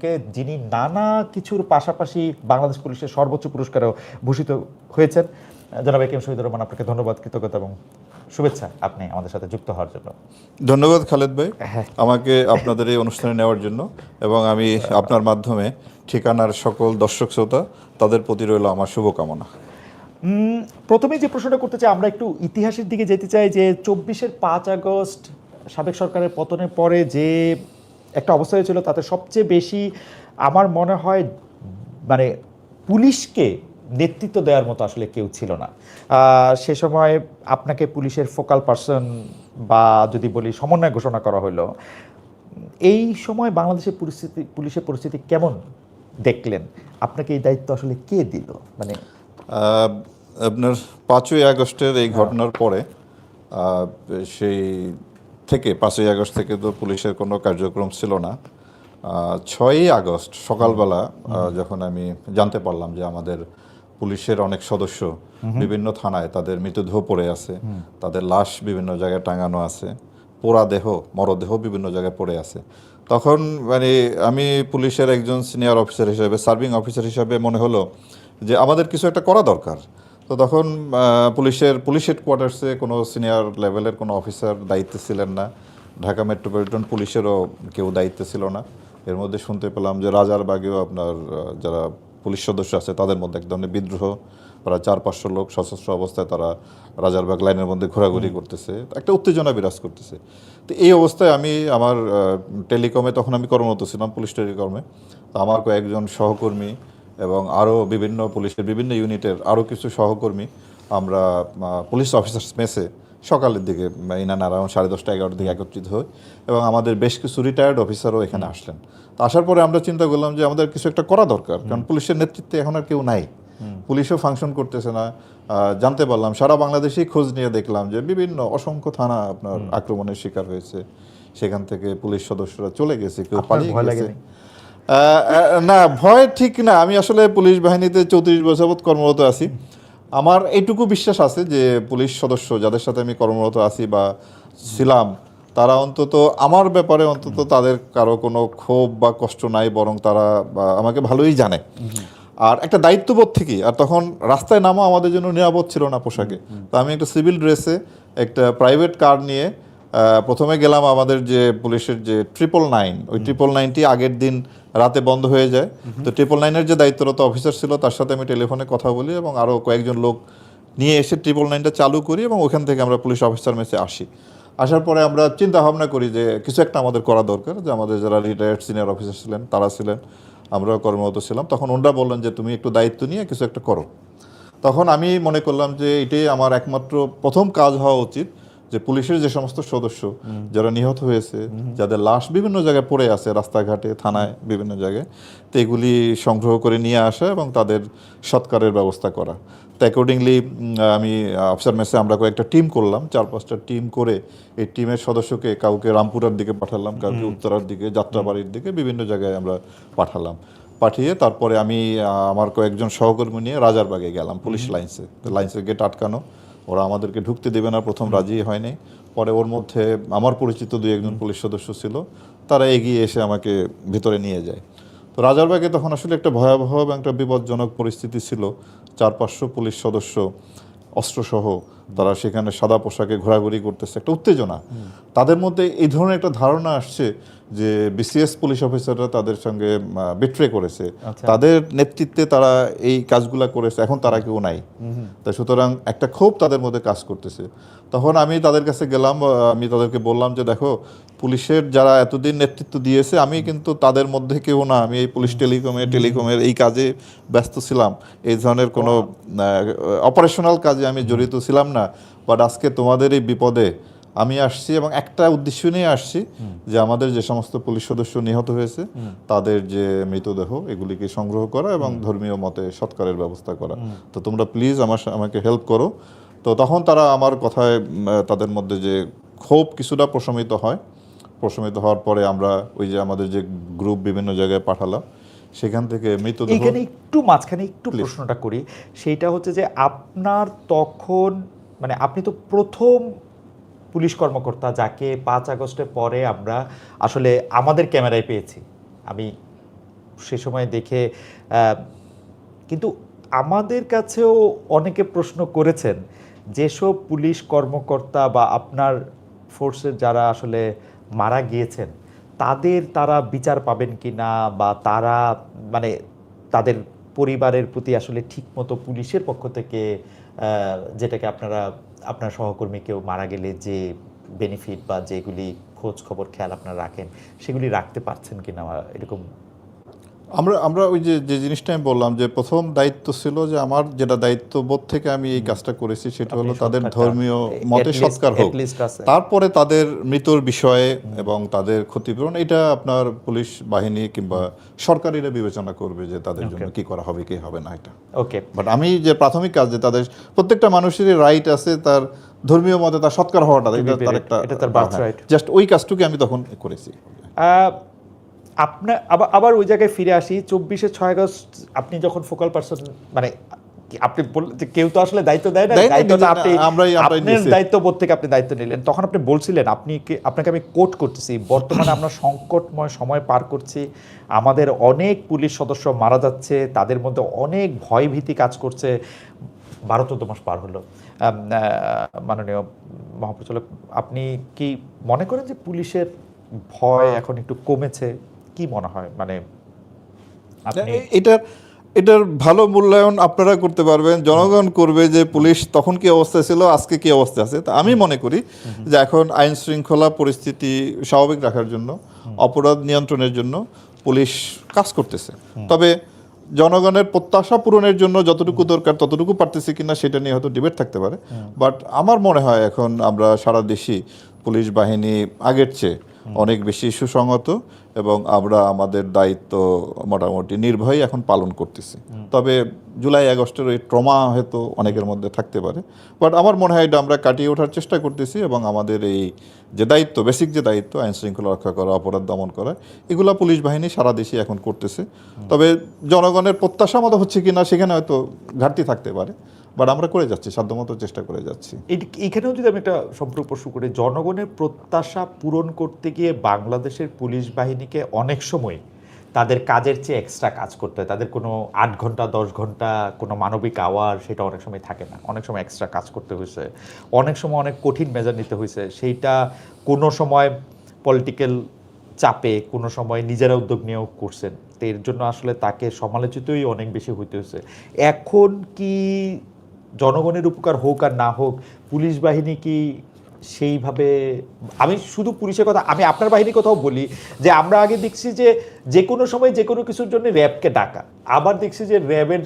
কে যিনি নানা কিছুর পাশাপাশি বাংলাদেশ পুলিশের সর্বোচ্চ পুরস্কারেও ভূষিত হয়েছেন। জনাব এ কে এম শহীদুর রহমান, আপনাকে ধন্যবাদ, কৃতজ্ঞতা এবং শুভেচ্ছা আপনি আমাদের সাথে যুক্ত হওয়ার জন্য। ধন্যবাদ খালেদ ভাই হ্যাঁ, আমাকে আপনাদের এই অনুষ্ঠানে নেওয়ার জন্য, এবং আমি আপনার মাধ্যমে ঠিকানার সকল দর্শক শ্রোতা তাদের প্রতি রইল আমার শুভকামনা। প্রথমেই যে প্রশ্নটা করতে চাই, আমরা একটু ইতিহাসের দিকে যেতে চাই যে 24-এর 5 আগস্ট সাবেক সরকারের পতনের পরে যে একটা অবস্থা হয়েছিল, তাতে সবচেয়ে বেশি আমার মনে হয় মানে পুলিশকে নেতৃত্ব দেওয়ার মতো আসলে কেউ ছিল না। সে সময় আপনাকে পুলিশের ফোকাল পার্সন বা যদি বলি সমন্বয় ঘোষণা করা হলো। এই সময় বাংলাদেশের পুলিশের পরিস্থিতি কেমন দেখলেন? আপনাকে এই দায়িত্ব আসলে কে দিল? মানে আপনার 5ই আগস্টের এই ঘটনার পরে সেই থেকে 5ই আগস্ট থেকে তো পুলিশের কোনো কার্যক্রম ছিল না। 6ই আগস্ট সকালবেলা যখন আমি জানতে পারলাম যে আমাদের পুলিশের অনেক সদস্য বিভিন্ন থানায় তাদের মৃতদেহ পড়ে আছে, তাদের লাশ বিভিন্ন জায়গায় টাঙানো আছে, পোড়া দেহ মরদেহ বিভিন্ন জায়গায় পড়ে আছে, তখন মানে আমি পুলিশের একজন সিনিয়র অফিসার হিসেবে, সার্ভিং অফিসার হিসেবে মনে হলো যে আমাদের কিছু একটা করা দরকার। তো তখন পুলিশ হেডকোয়ার্টার্সে কোনো সিনিয়র লেভেলের কোনো অফিসার দায়িত্বে ছিলেন না, ঢাকা মেট্রোপলিটন পুলিশেরও কেউ দায়িত্বে ছিল না। এর মধ্যে শুনতে পেলাম যে রাজারবাগেও আপনার যারা পুলিশ সদস্য আছে তাদের মধ্যে এক ধরনের বিদ্রোহ, প্রায় 400-500 লোক সশস্ত্র অবস্থায় তারা রাজারবাগ লাইনের মধ্যে ঘোরাঘুরি করতেছে, একটা উত্তেজনা বিরাজ করতেছে। তো এই অবস্থায় আমি আমার টেলিকমে, তখন আমি কর্মরত ছিলাম পুলিশ টেলিকমে, তো আমার কয়েকজন সহকর্মী এবং আরও বিভিন্ন পুলিশের বিভিন্ন ইউনিটের আরও কিছু সহকর্মী আমরা পুলিশ অফিসার্স মেসে সকালের দিকে ইনান অ্যারাউন্ড 10:30-11টার দিকে একত্রিত হই, এবং আমাদের বেশ কিছু রিটায়ার্ড অফিসারও এখানে আসলেন। তো আসার পরে আমরা চিন্তা করলাম যে আমাদের কিছু একটা করা দরকার, কারণ পুলিশের নেতৃত্বে এখন আর কেউ নাই, পুলিশও ফাংশন করতেছে না। জানতে পারলাম, সারা বাংলাদেশেই খোঁজ নিয়ে দেখলাম যে বিভিন্ন অসংখ্য থানা আপনার আক্রমণের শিকার হয়েছে, সেখান থেকে পুলিশ সদস্যরা চলে গেছে, কেউ পালিয়ে গেছে। না, ভয় ঠিক না, আমি আসলে পুলিশ বাহিনীতে 34 বছর যাবৎ কর্মরত আছি। আমার এইটুকু বিশ্বাস আছে যে পুলিশ সদস্য যাদের সাথে আমি কর্মরত আছি বা ছিলাম, তারা অন্তত আমার ব্যাপারে অন্তত তাদের কারো কোনো ক্ষোভ বা কষ্ট নাই, বরং তারা আমাকে ভালোই জানে। আর একটা দায়িত্ববোধ থেকেই, আর তখন রাস্তায় নামা আমাদের জন্য নিরাপদ ছিল না পোশাকে। তো আমি একটা সিভিল ড্রেসে একটা প্রাইভেট কার নিয়ে প্রথমে গেলাম আমাদের যে পুলিশের যে 999, ওই 999টি আগের দিন রাতে বন্ধ হয়ে যায়। তো 999-এর যে দায়িত্বরত অফিসার ছিল তার সাথে আমি টেলিফোনে কথা বলি এবং আরও কয়েকজন লোক নিয়ে এসে 999টা চালু করি, এবং ওখান থেকে আমরা পুলিশ অফিসার মেসে আসি। আসার পরে আমরা চিন্তা ভাবনা করি যে কিছু একটা আমাদের করা দরকার, যে আমাদের যারা রিটায়ার্ড সিনিয়র অফিসার ছিলেন তারা ছিলেন, আমরাও কর্মরত ছিলাম। তখন ওনারা বললেন যে তুমি একটু দায়িত্ব নিয়ে কিছু একটা করো। তখন আমি মনে করলাম যে এটাই আমার একমাত্র প্রথম কাজ হওয়া উচিত, যে পুলিশের যে সমস্ত সদস্য যারা নিহত হয়েছে, যাদের লাশ বিভিন্ন জায়গায় পড়ে আছে রাস্তাঘাটে, থানায়, বিভিন্ন জায়গায়, তো এগুলি সংগ্রহ করে নিয়ে আসা এবং তাদের সৎকারের ব্যবস্থা করা। তো অ্যাকর্ডিংলি আমি অফিসার মেসে আমরা কয়েকটা টিম করলাম, 4-5টা টিম করে এই টিমের সদস্যকে কাউকে রামপুরার দিকে পাঠালাম, কাউকে উত্তরার দিকে, যাত্রাবাড়ির দিকে, বিভিন্ন জায়গায় আমরা পাঠালাম। পাঠিয়ে তারপরে আমি আমার কয়েকজন সহকর্মী নিয়ে রাজারবাগে গেলাম পুলিশ লাইন্সে। তো লাইন্সের গেট আটকানো, ওরা আমাদেরকে ঢুকতে দেবে না, প্রথম রাজি হয়নি। পরে ওর মধ্যে আমার পরিচিত 2-1 পুলিশ সদস্য ছিল, তারা এগিয়ে এসে আমাকে ভিতরে নিয়ে যায়। তো রাজারবাগে তখন আসলে একটা ভয়াবহ এবং একটা বিপজ্জনক পরিস্থিতি ছিল। 400-500 পুলিশ সদস্য অস্ত্রসহ তারা সেখানে সাদা পোশাকে ঘোরাঘুরি করতেছে, একটা উত্তেজনা। তাদের মধ্যে এই ধরনের একটা ধারণা আসছে যে বিসিএস পুলিশ অফিসাররা তাদের সঙ্গে বিট্রে করেছে, তাদের নেতৃত্বে তারা এই কাজগুলা করেছে, এখন তারা কেউ নাই। তাই সুতরাং একটা ক্ষোভ তাদের মধ্যে কাজ করতেছে। তখন আমি তাদের কাছে গেলাম, আমি তাদেরকে বললাম যে দেখো, পুলিশের যারা এতদিন নেতৃত্ব দিয়েছে আমি কিন্তু তাদের মধ্যে কেউ না, আমি এই পুলিশ টেলিকমের এই কাজে ব্যস্ত ছিলাম, এই ধরনের কোনো অপারেশনাল কাজে আমি জড়িত ছিলাম না। বাট আজকে তোমাদের এই বিপদে আমি আসছি এবং একটা উদ্দেশ্য নিয়ে আসছি, যে আমাদের যে সমস্ত পুলিশ সদস্য নিহত হয়েছে তাদের যে মৃতদেহ এগুলিকে সংগ্রহ করা এবং ধর্মীয় মতে সৎকারের ব্যবস্থা করা। তো তোমরা প্লিজ আমাকে হেল্প করো। তো তখন তারা আমার কথায় তাদের মধ্যে যে ক্ষোভ কিছুটা প্রশমিত হয়। প্রশমিত হওয়ার পরে আমরা ওই যে আমাদের যে গ্রুপ বিভিন্ন জায়গায় পাঠালাম, সেখান থেকে মৃতদেহ। এখানে একটু মাঝখানে একটু প্রশ্নটা করি, সেইটা হচ্ছে যে আপনার তখন মানে আপনি তো প্রথম পুলিশ কর্মকর্তা যাকে 5 আগস্টের পরে আমরা আসলে আমাদের ক্যামেরায় পেয়েছি। আমি সে সময় দেখে কিন্তু আমাদের কাছেও অনেকে প্রশ্ন করেছেন যেসব পুলিশ কর্মকর্তা বা আপনার ফোর্সের যারা আসলে মারা গিয়েছেন তারা বিচার পাবেন কি না, বা তারা মানে তাদের পরিবারের প্রতি আসলে ঠিকমতো পুলিশের পক্ষ থেকে যেটাকে আপনারা আপনার সহকর্মী কেউ মারা গেলে যে বেনিফিট বা যেগুলি খোঁজ খবর খেয়াল আপনারা রাখেন সেগুলি রাখতে পারছেন কিনা, এরকম। আমরা আমরা ওই যে যে জিনিসটা আমি বললাম যে প্রথম দায়িত্ব ছিল যে আমার যেটা দায়িত্ববোধ থেকে আমি এই কাজটা করেছি সেটা হলো তাদের ধর্মীয় মতে সৎকার হোক, তারপরে তাদের মৃত্যুর বিষয়ে এবং তাদের ক্ষতিপূরণ এটা আপনার পুলিশ বাহিনী কিংবা সরকারিরা বিবেচনা করবে যে তাদের জন্য কি করা হবে কি হবে না এটা। ওকে, বাট আমি যে প্রাথমিক কাজ যে তাদের প্রত্যেকটা মানুষেরই রাইট আছে তার ধর্মীয় মতে তার সৎকার হওয়াটা, এটা তার বার্থরাইট, জাস্ট ওই কাজটুকু আমি তখন করেছি। আপনার আবার ওই জায়গায় ফিরে আসি, 24-6 আগস্ট আপনি যখন ফোকাল পারসন, মানে আপনি বললেন যে কেউ তো আসলে দায়িত্ব দেয় না, দায়িত্বটা আপনি আপনার দায়িত্ববোধ থেকে আপনি দায়িত্ব নিলেন, তখন আপনি বলছিলেন আপনাকে আমি কোট করতেছি, বর্তমানে আমরা সংকটময় সময় পার করছি, আমাদের অনেক পুলিশ সদস্য মারা যাচ্ছে, তাদের মধ্যে অনেক ভয়ভীতি কাজ করছে, 12-14 মাস পার হলো। মাননীয় মহাপরিচালক, আপনি কি মনে করেন যে পুলিশের ভয় এখন একটু কমেছে? কি মনে হয়, মানে এটার ভালো মূল্যায়ন আপনারা করতে পারবেন, জনগণ করবে যে পুলিশ তখন কি অবস্থায় ছিল আজকে কি অবস্থা আছে। তা আমি মনে করি যে এখন আইন শৃঙ্খলা পরিস্থিতি স্বাভাবিক রাখার জন্য, অপরাধ নিয়ন্ত্রণের জন্য পুলিশ কাজ করতেছে। তবে জনগণের প্রত্যাশা পূরণের জন্য যতটুকু দরকার ততটুকু পারতেছে কিনা সেটা নিয়ে হয়তো ডিবেট থাকতে পারে। বাট আমার মনে হয় এখন আমরা সারা দেশই পুলিশ বাহিনী আগের চেয়ে অনেক বেশি সুসংহত এবং আমরা আমাদের দায়িত্ব মোটামুটি নির্ভয়ে এখন পালন করতেছি। তবে জুলাই আগস্টের ওই ট্রমা হয়তো অনেকের মধ্যে থাকতে পারে, বাট আমার মনে হয় এটা আমরা কাটিয়ে ওঠার চেষ্টা করতেছি এবং আমাদের এই যে দায়িত্ব, বেসিক যে দায়িত্ব আইন শৃঙ্খলা রক্ষা করা, অপরাধ দমন করা, এগুলা পুলিশ বাহিনী সারা দেশে এখন করতেছে। তবে জনগণের প্রত্যাশা মতো হচ্ছে কিনা সেখানে হয়তো ঘাটতি থাকতে পারে, বাট আমরা করে যাচ্ছি, সাধ্যমতো চেষ্টা করে যাচ্ছি। এখানেও যদি আমি একটা সম্পর্ক প্রশ্ন করি, জনগণের প্রত্যাশা পূরণ করতে গিয়ে বাংলাদেশের পুলিশ বাহিনীকে অনেক সময় তাদের কাজের চেয়ে এক্সট্রা কাজ করতে হয়, তাদের কোনো 8 ঘন্টা 10 ঘন্টা কোনো মানবিক আওয়ার সেটা অনেক সময় থাকে না, অনেক সময় এক্সট্রা কাজ করতে হয়েছে, অনেক সময় অনেক কঠিন মেজার নিতে হয়েছে, সেইটা কোনো সময় পলিটিক্যাল চাপে, কোনো সময় নিজেরা উদ্যোগ নিয়েও করছেন, তো এর জন্য আসলে তাকে সমালোচিতই অনেক বেশি হইতে হয়েছে। এখন কি জনগণের উপকার হোক আর না হোক, পুলিশ বাহিনী কি সেইভাবে, আমি শুধু পুলিশের কথা, আমি আপনার বাহিনীর কথাও বলি যে আমরা আগে দেখছি যে কোনো সময় যে কোনো কিছুর জন্য র্যাবকে ডাকা, আবার দেখছি যে র্যাবের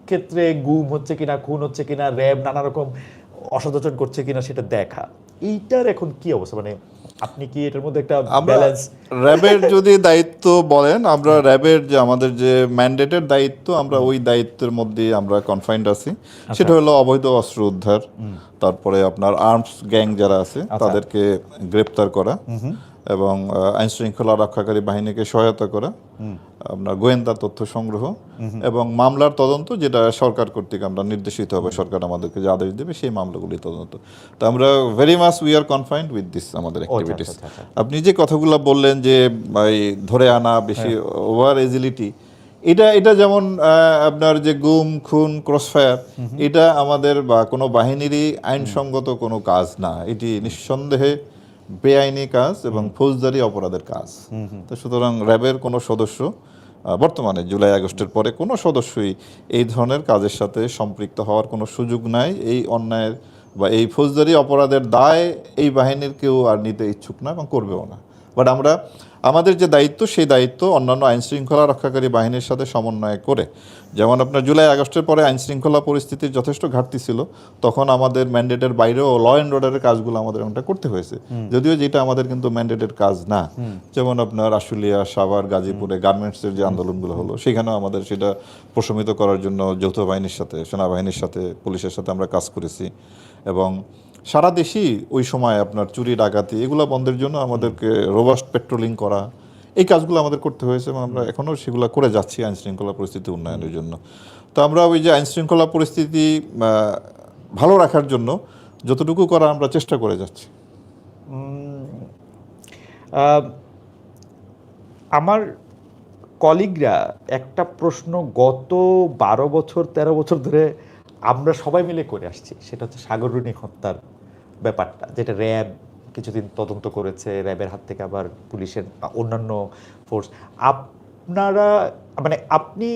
ক্ষেত্রে গুম হচ্ছে কিনা, খুন হচ্ছে কিনা, র্যাব নানা রকম অসদাচরণ করছে কিনা সেটা দেখা, এইটার এখন কি অবস্থা, মানে আপনি কি এটার মধ্যে একটা ব্যালেন্স? র্যাবের যদি দায়িত্ব বলেন, আমরা র্যাবের যে আমাদের যে ম্যান্ডেটের দায়িত্ব, আমরা ওই দায়িত্বের মধ্যে আমরা কনফাইন্ড আছি। সেটা হলো অবৈধ অস্ত্র উদ্ধার, তারপরে আপনার আর্মস গ্যাং যারা আছে তাদেরকে গ্রেপ্তার করা এবং আইন শৃঙ্খলা রক্ষাকারী বাহিনীকে সহায়তা করা, আপনার গোয়েন্দা তথ্য সংগ্রহ এবং মামলার তদন্ত, যেটা সরকার কর্তৃক আমরা নির্দেশিত হবে, সরকার আমাদেরকে যে আদেশ দেবে সেই মামলাগুলি তদন্ত। তো আমরা very much we are confined with this আমাদের অ্যাক্টিভিটিস। আপনি যে কথাগুলো বললেন যে ধরে আনা বেশি ওভার এজিলিটি, এটা যেমন আপনার যে গুম খুন ক্রসফায়ার, এটা আমাদের বা কোনো বাহিনীরই আইনসঙ্গত কোনো কাজ না, এটি নিঃসন্দেহে বেআইনি কাজ এবং ফৌজদারি অপরাধের কাজ। তো সুতরাং র্যাবের কোনো সদস্য বর্তমানে জুলাই আগস্টের পরে কোনো সদস্যই এই ধরনের কাজের সাথে সম্পৃক্ত হওয়ার কোনো সুযোগ নাই। এই অন্যায়ের বা এই ফৌজদারি অপরাধের দায় এই বাহিনীর কেউ আর নিতে ইচ্ছুক না এবং করবেও না। বাট আমরা আমাদের যে দায়িত্ব, সেই দায়িত্ব অন্যান্য আইন শৃঙ্খলা রক্ষাকারী বাহিনীর সাথে সমন্বয় করে, যেমন আপনার জুলাই আগস্টের পরে আইন শৃঙ্খলা পরিস্থিতির যথেষ্ট ঘাটতি ছিল, তখন আমাদের ম্যান্ডেটের বাইরেও ল অ্যান্ড অর্ডারের কাজগুলো আমাদের এমনটা করতে হয়েছে, যদিও যেটা আমাদের কিন্তু ম্যান্ডেটের কাজ না। যেমন আপনার আশুলিয়া, সাভার, গাজীপুরে গার্মেন্টসের যে আন্দোলনগুলো হলো, সেখানেও আমাদের সেটা প্রশমিত করার জন্য যৌথ বাহিনীর সাথে, সেনাবাহিনীর সাথে, পুলিশের সাথে আমরা কাজ করেছি এবং সারা দেশেই ওই সময় আপনার চুরি ডাকাতি এগুলো বন্ধের জন্য আমাদেরকে রোবাস্ট পেট্রোলিং করা, এই কাজগুলো আমাদের করতে হয়েছে এবং আমরা এখনও সেগুলো করে যাচ্ছি আইন শৃঙ্খলা পরিস্থিতি উন্নয়নের জন্য। তো আমরা ওই যে আইন শৃঙ্খলা পরিস্থিতি ভালো রাখার জন্য যতটুকু করা আমরা চেষ্টা করে যাচ্ছি। আমার কলিগরা একটা প্রশ্ন গত 12 বছর 13 বছর ধরে আমরা সবাই মিলে করে আসছি, সেটা হচ্ছে সাগররুনি হত্যার ব্যাপারটা, যেটা র্যাব কিছুদিন তদন্ত করেছে, র্যাবের হাত থেকে আবার পুলিশের অন্যান্য ফোর্স। আপনারা মানে আপনি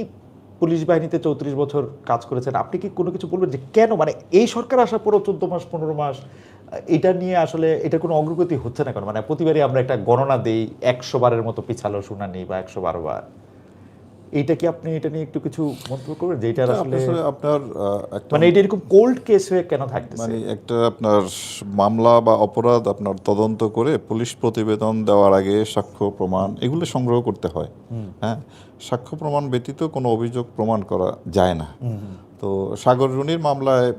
পুলিশ বাহিনীতে 34 বছর কাজ করেছেন, আপনি কি কোনো কিছু বলবেন যে কেন মানে এই সরকার আসার পরও 14 মাস 15 মাস এটা নিয়ে আসলে এটা কোনো অগ্রগতি হচ্ছে না কেন? মানে প্রতিবারই আমরা একটা গণনা দেই 100 বারের মতো পিছালো শুনানি বা 112 বার। এইটা কি আপনি এটা নিয়ে একটু কিছু মন্তব্য করবেন যে এটা আসলে আপনার একটা মানে এটা এরকম কোল্ড কেস হয়ে কেন থাকতেছে? মানে একটা আপনার মামলা বা অপরাধ আপনার তদন্ত করে পুলিশ প্রতিবেদন দেওয়ার আগে সাক্ষ্য প্রমাণ এগুলো সংগ্রহ করতে হয়। হ্যাঁ, সাক্ষ্য প্রমাণ ব্যতীত কোনো অভিযোগ প্রমাণ করা যায় না। তো সাগররুনির মামলায়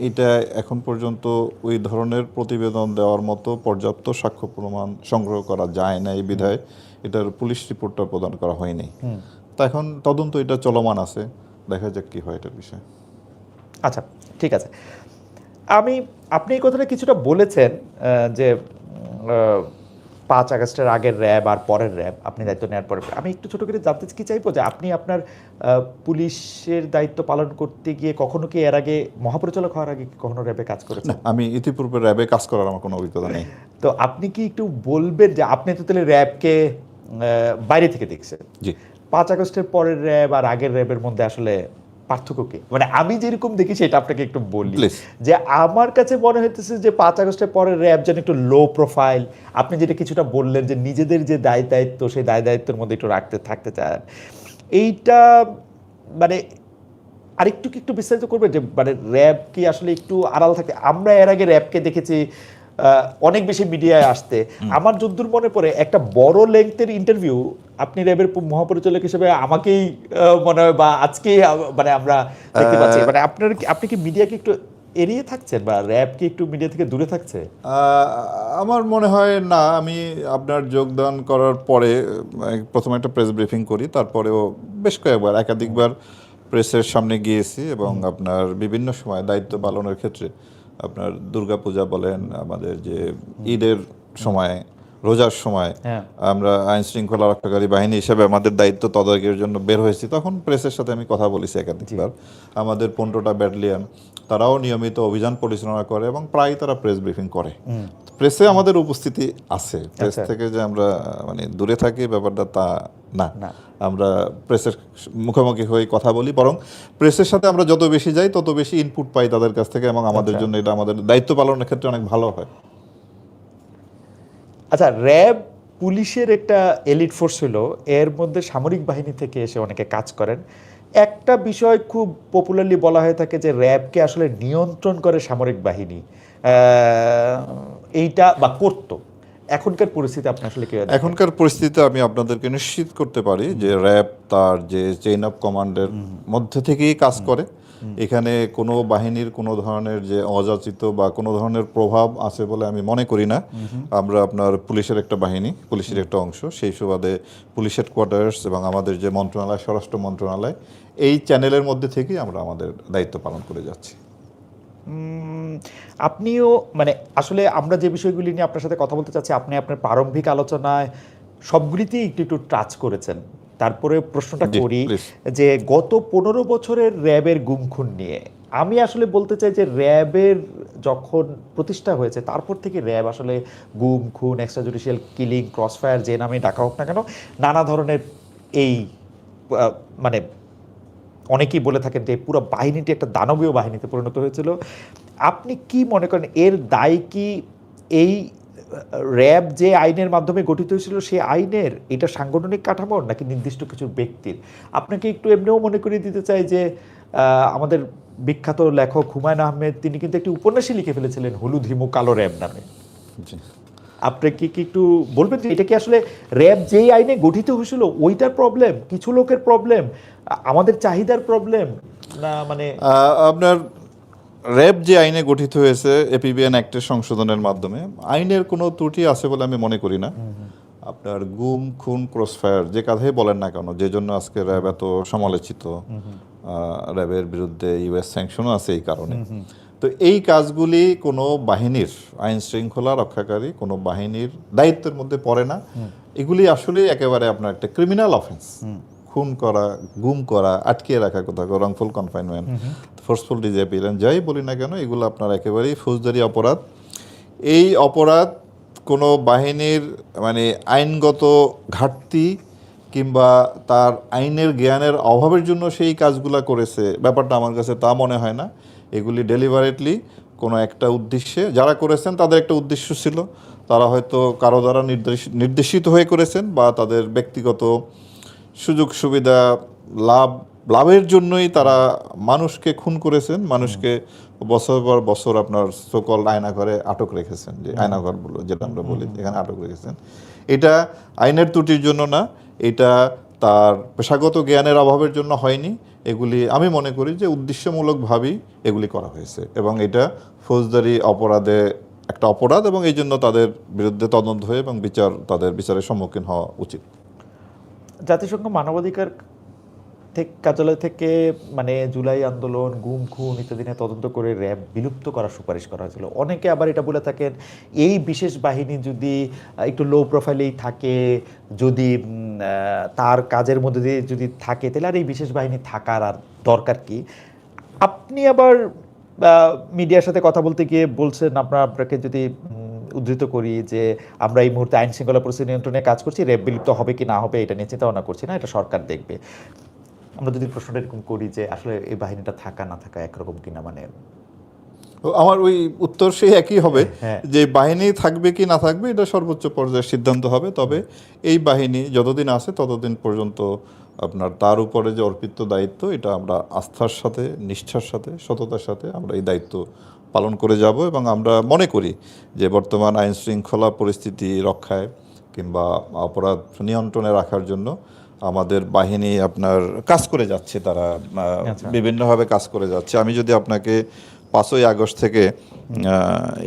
এটা এখন পর্যন্ত ওই ধরনের প্রতিবেদন দেওয়ার মতো পর্যাপ্ত সাক্ষ্য প্রমাণ সংগ্রহ করা যায় না, এই বিধায় এটার পুলিশ রিপোর্টটা প্রদান করা হয়নি। তা এখন তদন্ত এটা চলমান আছে, দেখা যাক কি হয় এটার বিষয়ে। আচ্ছা, ঠিক আছে। আপনি এই কথাটা কিছুটা বলেছেন যে 5 আগস্টের আগের র্যাব আর পরের র্যাব আপনি দায়িত্ব নেওয়ার পরে আমি একটু ছোট করে জানতে কি চাইবো যে আপনি আপনার পুলিশের দায়িত্ব পালন করতে গিয়ে কখনো কি এর আগে মহাপরিচালক হওয়ার আগে কখনো র্যাবে কাজ করেছেন? আমি ইতিপূর্বে র্যাবে কাজ করার আমার কোনো অভিজ্ঞতা নেই। তো আপনি কি একটু বলবেন যে আপনি তো তাহলে র্যাবকে বাইরে থেকে দেখছেন, জি, 5 আগস্টের পরের র্যাব আর আগের র্যাবের মধ্যে আসলে পার্থক্য কি? মানে আমি যেরকম দেখি সেটা আপনাকে একটু বলি। Please. যে আমার কাছে মনে হইতেছে যে 5 আগস্টের পরের র্যাব যেন একটু লো প্রোফাইল। আপনি যেটা কিছুটা বললেন যে নিজেদের যে দায় দায়িত্ব সেই দায় দায়িত্বের মধ্যে একটু থাকতে চান, এইটা মানে আরেকটু কি একটু বিস্তারিত করবেন যে মানে র্যাব কি আসলে একটু আড়াল থাকে? আমরা এর আগে র্যাবকে দেখেছি অনেক বেশি মিডিয়ায় আসতে। আমার যদ্দূর মনে পড়ে একটা বড় লেংথের ইন্টারভিউ আপনি র্যাবের মহাপরিচালক হিসেবে আমাকেই মনে হয় বা আজকেই মানে আমরা দেখতে পাচ্ছি। মানে আপনি কি মিডিয়াকে একটু এড়িয়ে থাকছেন বা র্যাব কি একটু মিডিয়া থেকে দূরে থাকছে? আমার মনে হয় না। আমি আপনার যোগদান করার পরে প্রথমে একটা প্রেস ব্রিফিং করি, তারপরেও বেশ কয়েকবার একাধিকবার প্রেসের সামনে গিয়েছি এবং আপনার বিভিন্ন সময় দায়িত্ব পালনের ক্ষেত্রে আপনার দুর্গাপূজা বলেন, আমাদের যে ঈদের সময়, রোজার সময় আমরা আইন শৃঙ্খলা রক্ষাকারী বাহিনী হিসেবে আমাদের দায়িত্ব তদারকির জন্য বের হয়েছি, তখন প্রেসের সাথে আমি কথা বলেছি একাধিকবার। আমাদের 15টা ব্যাটালিয়ন তারাও নিয়মিত অভিযান পরিচালনা করে এবং প্রায় তারা প্রেস ব্রিফিং করে। প্রেসে আমাদের উপস্থিতি আছে, প্রেস থেকে যে আমরা মানে দূরে থাকি ব্যাপারটা তা না। আমরা প্রেসের মুখোমুখি হয়ে কথা বলি, বরং প্রেসের সাথে আমরা যত বেশি যাই তত বেশি ইনপুট পাই তাদের কাছ থেকে এবং আমাদের জন্য এটা আমাদের দায়িত্ব পালনের ক্ষেত্রে অনেক ভালো হয়। আচ্ছা, র্যাব পুলিশের একটা এলিট ফোর্স হলো, এর মধ্যে সামরিক বাহিনী থেকে এসে অনেকে কাজ করেন। একটা বিষয় খুব পপুলারলি বলা হয়ে থাকে যে র্যাবকে আসলে নিয়ন্ত্রণ করে সামরিক বাহিনী, এইটা বা করতো। এখনকার পরিস্থিতি আপনি আসলে কি? এখনকার পরিস্থিতিতে আমি আপনাদেরকে নিশ্চিত করতে পারি যে র্যাব তার যে চেইন অফ কমান্ডের মধ্যে থেকেই কাজ করে। এখানে কোনো বাহিনীর কোনো ধরনের যে অযাচিত বা কোনো ধরনের প্রভাব আছে বলে আমি মনে করি না। আমরা আপনার পুলিশের একটা বাহিনী, পুলিশের একটা অংশ, সেই সুবাদে পুলিশ হেডকোয়ার্টার্স এবং আমাদের যে মন্ত্রণালয়, স্বরাষ্ট্র মন্ত্রণালয়, এই চ্যানেলের মধ্যে থেকেই আমরা আমাদের দায়িত্ব পালন করে যাচ্ছি। আপনিও মানে আসলে আমরা যে বিষয়গুলি নিয়ে আপনার সাথে কথা বলতে চাচ্ছি, আপনি আপনার প্রারম্ভিক আলোচনায় সবগুলিতেই একটু একটু টাচ করেছেন। তারপরে প্রশ্নটা করি যে গত 15 বছরের র্যাবের গুম খুন নিয়ে আমি আসলে বলতে চাই যে র্যাবের যখন প্রতিষ্ঠা হয়েছে তারপর থেকে র্যাব আসলে গুম খুন, এক্সট্রা জুডিশিয়াল কিলিং, ক্রসফায়ার যে নামে ডাকা হোক না কেন, নানা ধরনের এই মানে অনেকেই বলে থাকেন যে পুরো বাহিনীটি একটা দানবীয় বাহিনীতে পরিণত হয়েছিল। আপনি কি মনে করেন এর দায় কি এই র্যাব যে আইনের মাধ্যমে গঠিত হয়েছিল সেই আইনের, এটা সাংগঠনিক কাঠামোর নাকি নির্দিষ্ট কিছু ব্যক্তির? আপনাকে একটু এমনিও মনে করিয়ে দিতে চাই যে আমাদের বিখ্যাত লেখক হুমায়ুন আহমেদ তিনি কিন্তু একটি উপন্যাসই লিখে ফেলেছিলেন হলুদ হিমু কালো র্যাব নামে। আপনি কি একটু বলবেন যে এটা কি আসলে র্যাব যেই আইনে গঠিত হয়েছিল ওইটার প্রবলেম, কিছু লোকের প্রবলেম, আমাদের চাহিদার প্রবলেম না? মানে আপনার র্যাব যে আইনে গঠিত হয়েছে এপিবিএন অ্যাক্টের সংশোধনের মাধ্যমে, আইনের কোনো ত্রুটি আছে বলে আমি মনে করি না। আপনার গুম খুন ক্রসফায়ার যে কথাই বলেন না কেন, যে জন্য আজকে র্যাব এত সমালোচিত, র্যাবের বিরুদ্ধে ইউএস স্যাংশনও আছে এই কারণে। তো এই কাজগুলি কোনো বাহিনীর, আইন শৃঙ্খলা রক্ষাকারী কোনো বাহিনীর দায়িত্বের মধ্যে পড়ে না। এগুলি আসলে একেবারে আপনার একটা ক্রিমিনাল অফেন্স। খুন করা, গুম করা, আটকিয়ে রাখা, কোথাও রংফুল কনফাইনমেন্ট, ফোর্সফুল ডিসঅ্যাপিয়ারেন্স, যাই বলি না কেন, এগুলো আপনার একেবারেই ফৌজদারি অপরাধ। এই অপরাধ কোনো বাহিনীর মানে আইনগত ঘাটতি কিংবা তার আইনের জ্ঞানের অভাবের জন্য সেই কাজগুলো করেছে, ব্যাপারটা আমার কাছে তা মনে হয় না। এগুলি ডেলিভারেটলি কোনো একটা উদ্দেশ্যে যারা করেছেন তাদের একটা উদ্দেশ্য ছিল। তারা হয়তো কারো দ্বারা নির্দেশিত হয়ে করেছেন, বা তাদের ব্যক্তিগত সুযোগ সুবিধা লাভের জন্যই তারা মানুষকে খুন করেছেন, মানুষকে বছর পর বছর আপনার সকল আয়নাঘরে আটক রেখেছেন, যে আয়নাঘর বলো যেটা আমরা বলি, এখানে আটক রেখেছেন। এটা আইনের ত্রুটির জন্য না, এটা তার পেশাগত জ্ঞানের অভাবের জন্য হয়নি। এগুলি আমি মনে করি যে উদ্দেশ্যমূলকভাবেই এগুলি করা হয়েছে, এবং এটা ফৌজদারি অপরাধে একটা অপরাধ, এবং এই জন্য তাদের বিরুদ্ধে তদন্ত হয়ে এবং তাদের বিচারের সম্মুখীন হওয়া উচিত। জাতিসংঘ মানবাধিকার কার্যালয় থেকে মানে জুলাই আন্দোলন, গুম খুন ইত্যাদি নিয়ে তদন্ত করে র্যাব বিলুপ্ত করার সুপারিশ করা হয়েছিল। অনেকে আবার এটা বলে থাকেন, এই বিশেষ বাহিনী যদি একটু লো প্রোফাইলেই থাকে, যদি তার কাজের মধ্যে দিয়ে যদি থাকে, তাহলে আর এই বিশেষ বাহিনী থাকার আর দরকার কি? আপনি আবার মিডিয়ার সাথে কথা বলতে গিয়ে বলছেন, আপনাকে যদি উদ্ধৃত করি, যে আমরা এই মুহূর্তে আইন শৃঙ্খলা পরিস্থিতি নিয়ন্ত্রণে কাজ করছি, র্যাব বিলুপ্ত হবে কি না হবে এটা নিয়ে চিন্তা ভাবনা করছি না, এটা সরকার দেখবে। আমরা যদি প্রশ্নটা এরকম করি যে আসলে এই বাহিনীটা থাকা না থাকা একরকম কিনা, মানে আমার ওই উত্তর সেই একই হবে, হ্যাঁ। যে বাহিনী থাকবে কি না থাকবে এটা সর্বোচ্চ পর্যায়ের সিদ্ধান্ত হবে। তবে এই বাহিনী যতদিন আছে ততদিন পর্যন্ত আপনার তার উপরে যে অর্পিত দায়িত্ব, এটা আমরা আস্থার সাথে, নিষ্ঠার সাথে, সততার সাথে আমরা এই দায়িত্ব পালন করে যাব। এবং আমরা মনে করি যে বর্তমান আইন শৃঙ্খলা পরিস্থিতি রক্ষায় কিংবা অপরাধ নিয়ন্ত্রণে রাখার জন্য আমাদের বাহিনী আপনার কাজ করে যাচ্ছে, তারা বিভিন্নভাবে কাজ করে যাচ্ছে। আমি যদি আপনাকে 5ই আগস্ট থেকে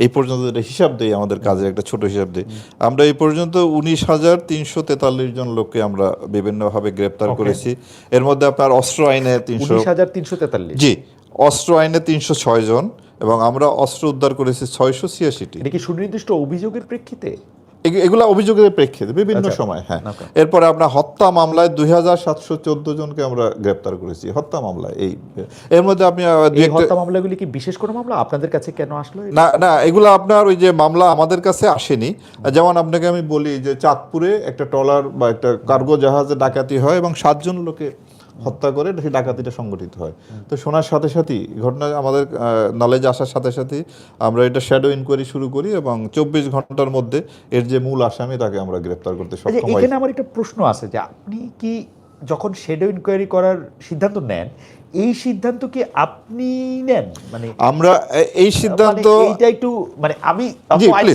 এই পর্যন্ত হিসাব দিই, আমাদের কাজের একটা ছোট হিসাব দিই, আমরা এই পর্যন্ত 19,343 জন লোককে আমরা বিভিন্নভাবে গ্রেপ্তার করেছি। এর মধ্যে আপনার অস্ত্র আইনে 19,343, জি, অস্ত্র আইনে 306 জন, এবং আমরা অস্ত্র উদ্ধার করেছি 686টি। এটা কি সুনির্দিষ্ট অভিযোগের প্রেক্ষিতে? এগুলা অভিযোগের প্রেক্ষিতে বিভিন্ন সময়। হ্যাঁ, এরপরে আমরা হত্যা মামলায় 2,714 জনকে আমরা গ্রেপ্তার করেছি হত্যা মামলায়। এর মধ্যে আপনি হত্যা মামলাগুলি কি বিশেষ কোনো মামলা আপনাদের কাছে কেন আসলো? না না, এগুলো আপনার ওই যে মামলা আমাদের কাছে আসেনি। যেমন আপনাকে আমি বলি যে চাঁদপুরে একটা ট্রলার বা একটা কার্গো জাহাজে ডাকাতি হয় এবং 7 জন লোকে হত্যা করে সেই ডাকাতিটা সংগঠিত হয়। তো শোনার সাথে সাথেই ঘটনা আমাদের নলেজ আসার সাথে সাথেই আমরা এটা শ্যাডো ইনকোয়ারি শুরু করি, এবং 24 ঘন্টার মধ্যে এর যে মূল আসামি তাকে আমরা গ্রেপ্তার করতে সক্ষম হই। এখানে আমার একটা প্রশ্ন আছে, যে আপনি কি যখন শ্যাডো ইনকোয়ারি করার সিদ্ধান্ত নেন, এই সিদ্ধান্ত কি আপনি নেন? মানে আমরা এই সিদ্ধান্ত, এটা একটু মানে আমি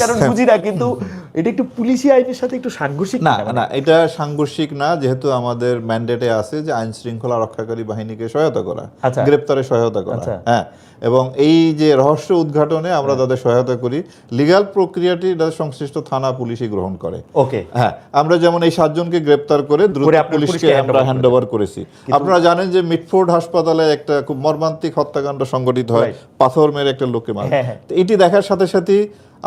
কারণ বুঝি না, কিন্তু এটা একটু পুলিশি আইনের সাথে একটু সাংঘর্ষিক না? না, এটা সাংঘর্ষিক না, যেহেতু আমাদের ম্যান্ডেটে আছে যে আইন শৃঙ্খলা রক্ষাকারী বাহিনীকে সহায়তা করা, গ্রেপ্তারে সহায়তা করা। হ্যাঁ, এবং এই যে রহস্য উদ্ঘাটনে আমরা তাদের সহায়তা করি। লিগ্যাল প্রক্রিয়াটি সংশ্লিষ্ট থানা পুলিশই গ্রহণ করে। ওকে, হ্যাঁ, আমরা যেমন এই 7 জনকে গ্রেপ্তার করে দ্রুত পুলিশকে আমরা হ্যান্ড ওভার করেছি। আপনারা জানেন যে মিটফোর্ড হাসপাতালে একটা খুব মর্মান্তিক হত্যাকাণ্ড সংঘটিত হয়, পাথর মেরে একটা লোককে মারে। এটি দেখার সাথে সাথে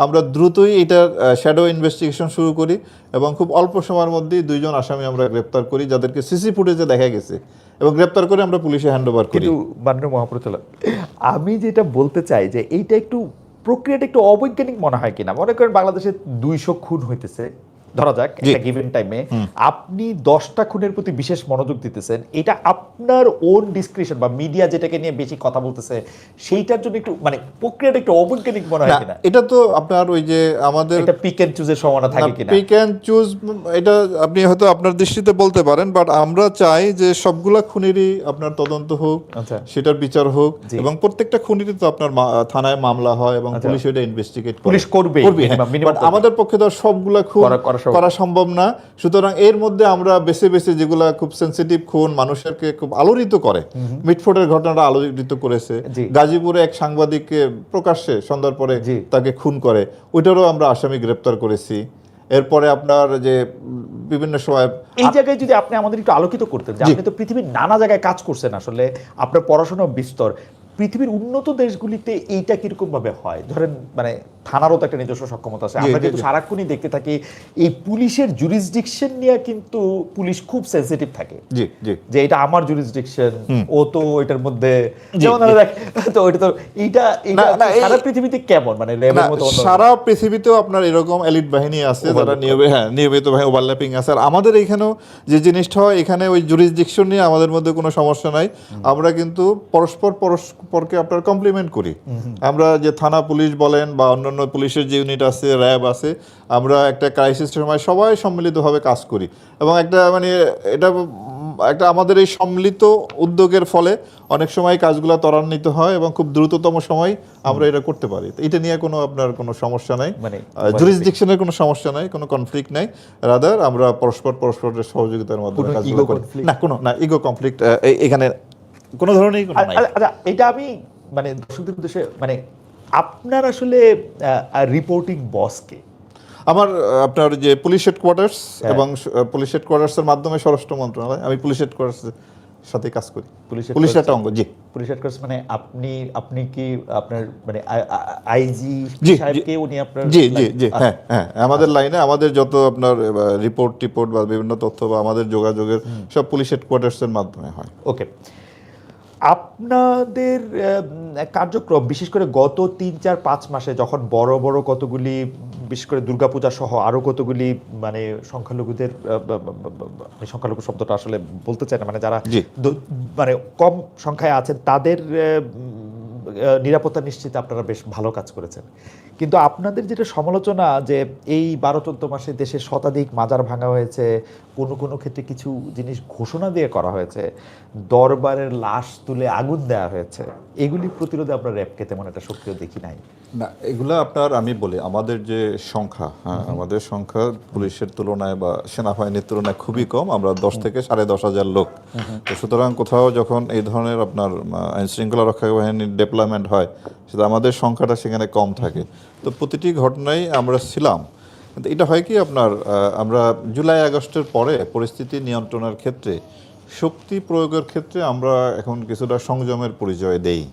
আমরা দ্রুতই এটার শ্যাডো ইনভেস্টিগেশন শুরু করি, এবং খুব অল্প সময়ের মধ্যেই 2 জন আসামি আমরা গ্রেপ্তার করি, যাদেরকে সিসি ফুটেজে দেখা গেছে, এবং গ্রেপ্তার করে আমরা পুলিশে হ্যান্ড ওভার করি। কিন্তু মাননীয় মহাপরিচালক, আমি যেটা বলতে চাই যে এইটা একটু প্রক্রিয়াটা একটু অবৈজ্ঞানিক মনে হয় কিনা? মনে করেন বাংলাদেশে 200 খুন হইতেছে ধরা যাক একটা গিভেন টাইমে, আপনি 10টা খুনের প্রতি বিশেষ মনোযোগ দিতেছেন, এটা আপনার ওন ডিসক্রিপশন বা মিডিয়া যেটাকে নিয়ে বেশি কথা বলতেছে সেইটার জন্য একটু মানে প্রক্রিয়াটা একটু অবৈজ্ঞানিক মনে হয় কিনা? এটা তো আপনার ওই যে আমাদের এটা পিক এন্ড চুজের সমানা থাকে কিনা? পিক এন্ড চুজ, এটা আপনি হয়তো আপনার দৃষ্টিতে বলতে পারেন, বাট আমরা চাই যে সবগুলা খুনেরই আপনার তদন্ত হোক, সেটার বিচার হোক, এবং প্রত্যেকটা খুনেরই তো আপনার থানায় মামলা হয় এবং পুলিশ এটা ইনভেস্টিগেট করে, পুলিশ করবে। আমাদের পক্ষে তো সবগুলা খুন করা সম্ভব না। সুতরাং এর মধ্যে আমরা বেছে বেছে যেগুলা খুব সেনসিটিভ খুন, মানুষকে খুব আলোড়িত করে, মিটফোর্ডের ঘটনাটা আলোড়িত করেছে, গাজীপুরে এক সাংবাদিককে প্রকাশ্যে সন্ধ্যার পরে তাকে খুন করে, ওইটারও আমরা আসামি গ্রেপ্তার করেছি। এরপরে আপনার যে বিভিন্ন সময় এই জায়গায় যদি আপনি আমাদের একটু আলোকিত করতেন, যে আপনি তো পৃথিবীর নানা জায়গায় কাজ করছেন, আসলে আপনার পড়াশোনা বিস্তর, পৃথিবীর উন্নত দেশগুলিতে এইটা কিরকম ভাবে হয়? ধরেন মানে থানারও তো একটা নিজস্ব সক্ষমতা আছে, জি, আমরা জি, কিন্তু জি। সারাক্ষণই দেখতে থাকি এই পুলিশের জুরিসডিকশন নিয়ে কিন্তু পুলিশ খুব সেনসিটিভ থাকে, জি, জি। যে এটা আমার জুরিসডিকশন, ও তো এটার মধ্যে জি, যেমন ধরো দেখ, তো ওইটা তো এইটা না, এইটা না, সারা পৃথিবীতে কেমন মানে র্যাবের মতো অন্য সারা পৃথিবীতেও আপনার এরকম এলিট বাহিনী আছে যারা নিয়মিত ভাবে ওভারল্যাপিং আছে। আর আমাদের এখানেও যে জিনিসটা হয়, এখানে ওই জুরিসডিকশন নিয়ে আমাদের মধ্যে কোনো সমস্যা নাই। আমরা কিন্তু পরস্পরকে আপনার কমপ্লিমেন্ট করি। আমরা যে থানা পুলিশ বলেন বা অন্যান্য পুলিশের যে ইউনিট আছে, র্যাব আছে, আমরা একটা ক্রাইসিসের সময় সবাই সম্মিলিতভাবে কাজ করি। এবং একটা মানে এটা একটা আমাদের এই সম্মিলিত উদ্যোগের ফলে অনেক সময় কাজগুলো ত্বরান্বিত হয় এবং খুব দ্রুততম সময় আমরা এটা করতে পারি। তো এটা নিয়ে কোনো আপনার কোনো সমস্যা নাই, মানে জুরিসডিকশনের কোনো সমস্যা নাই, কোনো কনফ্লিক্ট নাই। রাদার আমরা পরস্পরের সহযোগিতার মাধ্যমে কোনো কাজগুলো ইগো করি। কনফ্লিক্ট না, কোনো না ইগো কনফ্লিক্ট এখানে কোনো ধরনেরই কোনো নাই। আচ্ছা, এটা আমি মানে দর্শকদের উদ্দেশ্যে মানে আপনার আসলে রিপোর্টিং বসকে আমার আপনার যে পুলিশ হেডকোয়ার্টার্স এবং পুলিশ হেডকোয়ার্টার্সের মাধ্যমে স্বরাষ্ট্র মন্ত্রণালয়, আমি পুলিশ হেডকোয়ার্টার্সের সাথে কাজ করি। পুলিশ একটা অঙ্গ। জি, পুলিশ হেডকোয়ার্টার্স মানে আপনি কি আপনার মানে আইজি জি, সাহেবকে উনি আপনার জি, জি, জি, হ্যাঁ, হ্যাঁ, আমাদের লাইনে আমাদের যত আপনার রিপোর্ট বা বিভিন্ন তথ্য বা আমাদের যোগাযোগের সব পুলিশ হেডকোয়ার্টার্সের মাধ্যমে হয়। ওকে, আপনাদের কার্যক্রম বিশেষ করে গত 3-4-5 মাসে যখন বড় বড় কতগুলি, বিশেষ করে দুর্গাপূজা সহ আরো কতগুলি মানে সংখ্যালঘুদের আমি সংখ্যালঘু শব্দটা আসলে বলতে চাই না, মানে যারা জি। মানে কম সংখ্যায় আছেন তাদের নিরাপত্তা নিশ্চিতে আপনারা বেশ ভালো কাজ করেছেন। কিন্তু আপনাদের যেটা সমালোচনা যে এই 12-14 মাসে দেশে শতাধিক মাজার ভাঙা হয়েছে, কোনো কোনো ক্ষেত্রে কিছু জিনিস ঘোষণা দিয়ে করা হয়েছে, দরবারের লাশ তুলে আগুন দেওয়া হয়েছে, এগুলি প্রতিরোধে আমরা র্যাবকে তেমন একটা সক্রিয় দেখি নাই। না, এগুলো আপনার আমি বলি আমাদের যে সংখ্যা, হ্যাঁ, আমাদের সংখ্যা পুলিশের তুলনায় বা সেনাবাহিনীর তুলনায় খুবই কম। আমরা 10 থেকে 10,500 লোক। তো সুতরাং কোথাও যখন এই ধরনের আপনার আইন শৃঙ্খলা রক্ষা বাহিনীর ডেপ্লয়মেন্ট হয়, সেটা আমাদের সংখ্যাটা সেখানে কম থাকে। তো প্রতিটি ঘটনায় আমরা ছিলাম। কিন্তু এটা হয় কি আপনার আমরা জুলাই আগস্টের পরে পরিস্থিতি নিয়ন্ত্রণের ক্ষেত্রে, শক্তি প্রয়োগের ক্ষেত্রে আমরা এখন কিছুটা সংযমের পরিচয় দেই।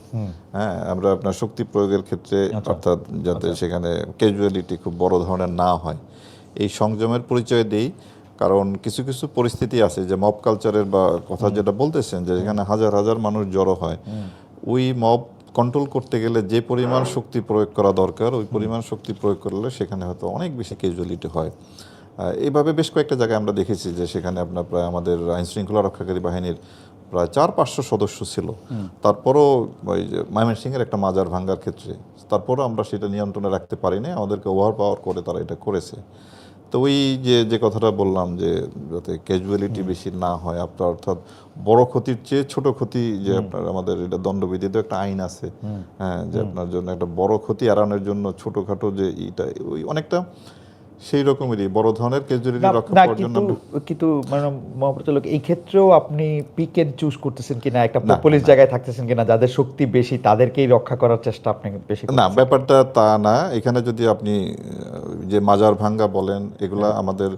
হ্যাঁ, আমরা আপনার শক্তি প্রয়োগের ক্ষেত্রে অর্থাৎ যাতে সেখানে ক্যাজুয়ালিটি খুব বড় ধরনের না হয়, এই সংযমের পরিচয় দেই। কারণ কিছু কিছু পরিস্থিতি আছে যে মব কালচারের বা কথা যেটা বলতেছেন, যে যেখানে হাজার হাজার মানুষ জড়ো হয়, ওই মব কন্ট্রোল করতে গেলে যে পরিমাণ শক্তি প্রয়োগ করা দরকার, ওই পরিমাণ শক্তি প্রয়োগ করলে সেখানে হয়তো অনেক বেশি ক্যাজুয়ালিটি হয়। এইভাবে বেশ কয়েকটা জায়গায় আমরা দেখেছি যে সেখানে আপনার প্রায় আমাদের আইন শৃঙ্খলা রক্ষাকারী বাহিনীর প্রায় 400-500 সদস্য ছিল। তারপরও ওই যে ময়মনসিংহের একটা মাজার ভাঙ্গার ক্ষেত্রে, তারপরও আমরা সেটা নিয়ন্ত্রণে রাখতে পারিনি, আমাদেরকে ওভার পাওয়ার করে তারা এটা করেছে। তো ওই যে কথাটা বললাম যে যাতে ক্যাজুয়ালিটি বেশি না হয় আপনার, অর্থাৎ বড় ক্ষতির চেয়ে ছোট ক্ষতি, যে আপনার আমাদের এটা দণ্ডবিধিতে একটা আইন আছে, হ্যাঁ, যে আপনার জন্য একটা বড় ক্ষতি এড়ানোর জন্য ছোটখাটো যে এইটা ওই অনেকটা সেই রকমেরই বড় ধরনের ক্যাজুয়ালিটি রক্ষা করার জন্য কিন্তু মানে মহাপরিচালক এই ক্ষেত্রেও আপনি পিক এন্ড চুজ করতেছেন কিনা, একটা না, পুলিশ জায়গায় থাকতেছেন কিনা, যাদের শক্তি বেশি তাদেরকেই রক্ষা করার চেষ্টা আপনি বেশি না, করতেছেন? ব্যাপারটা তা না। এখানে যদি আপনি যে মাজার ভাঙ্গা বলেন, এগুলা আমাদের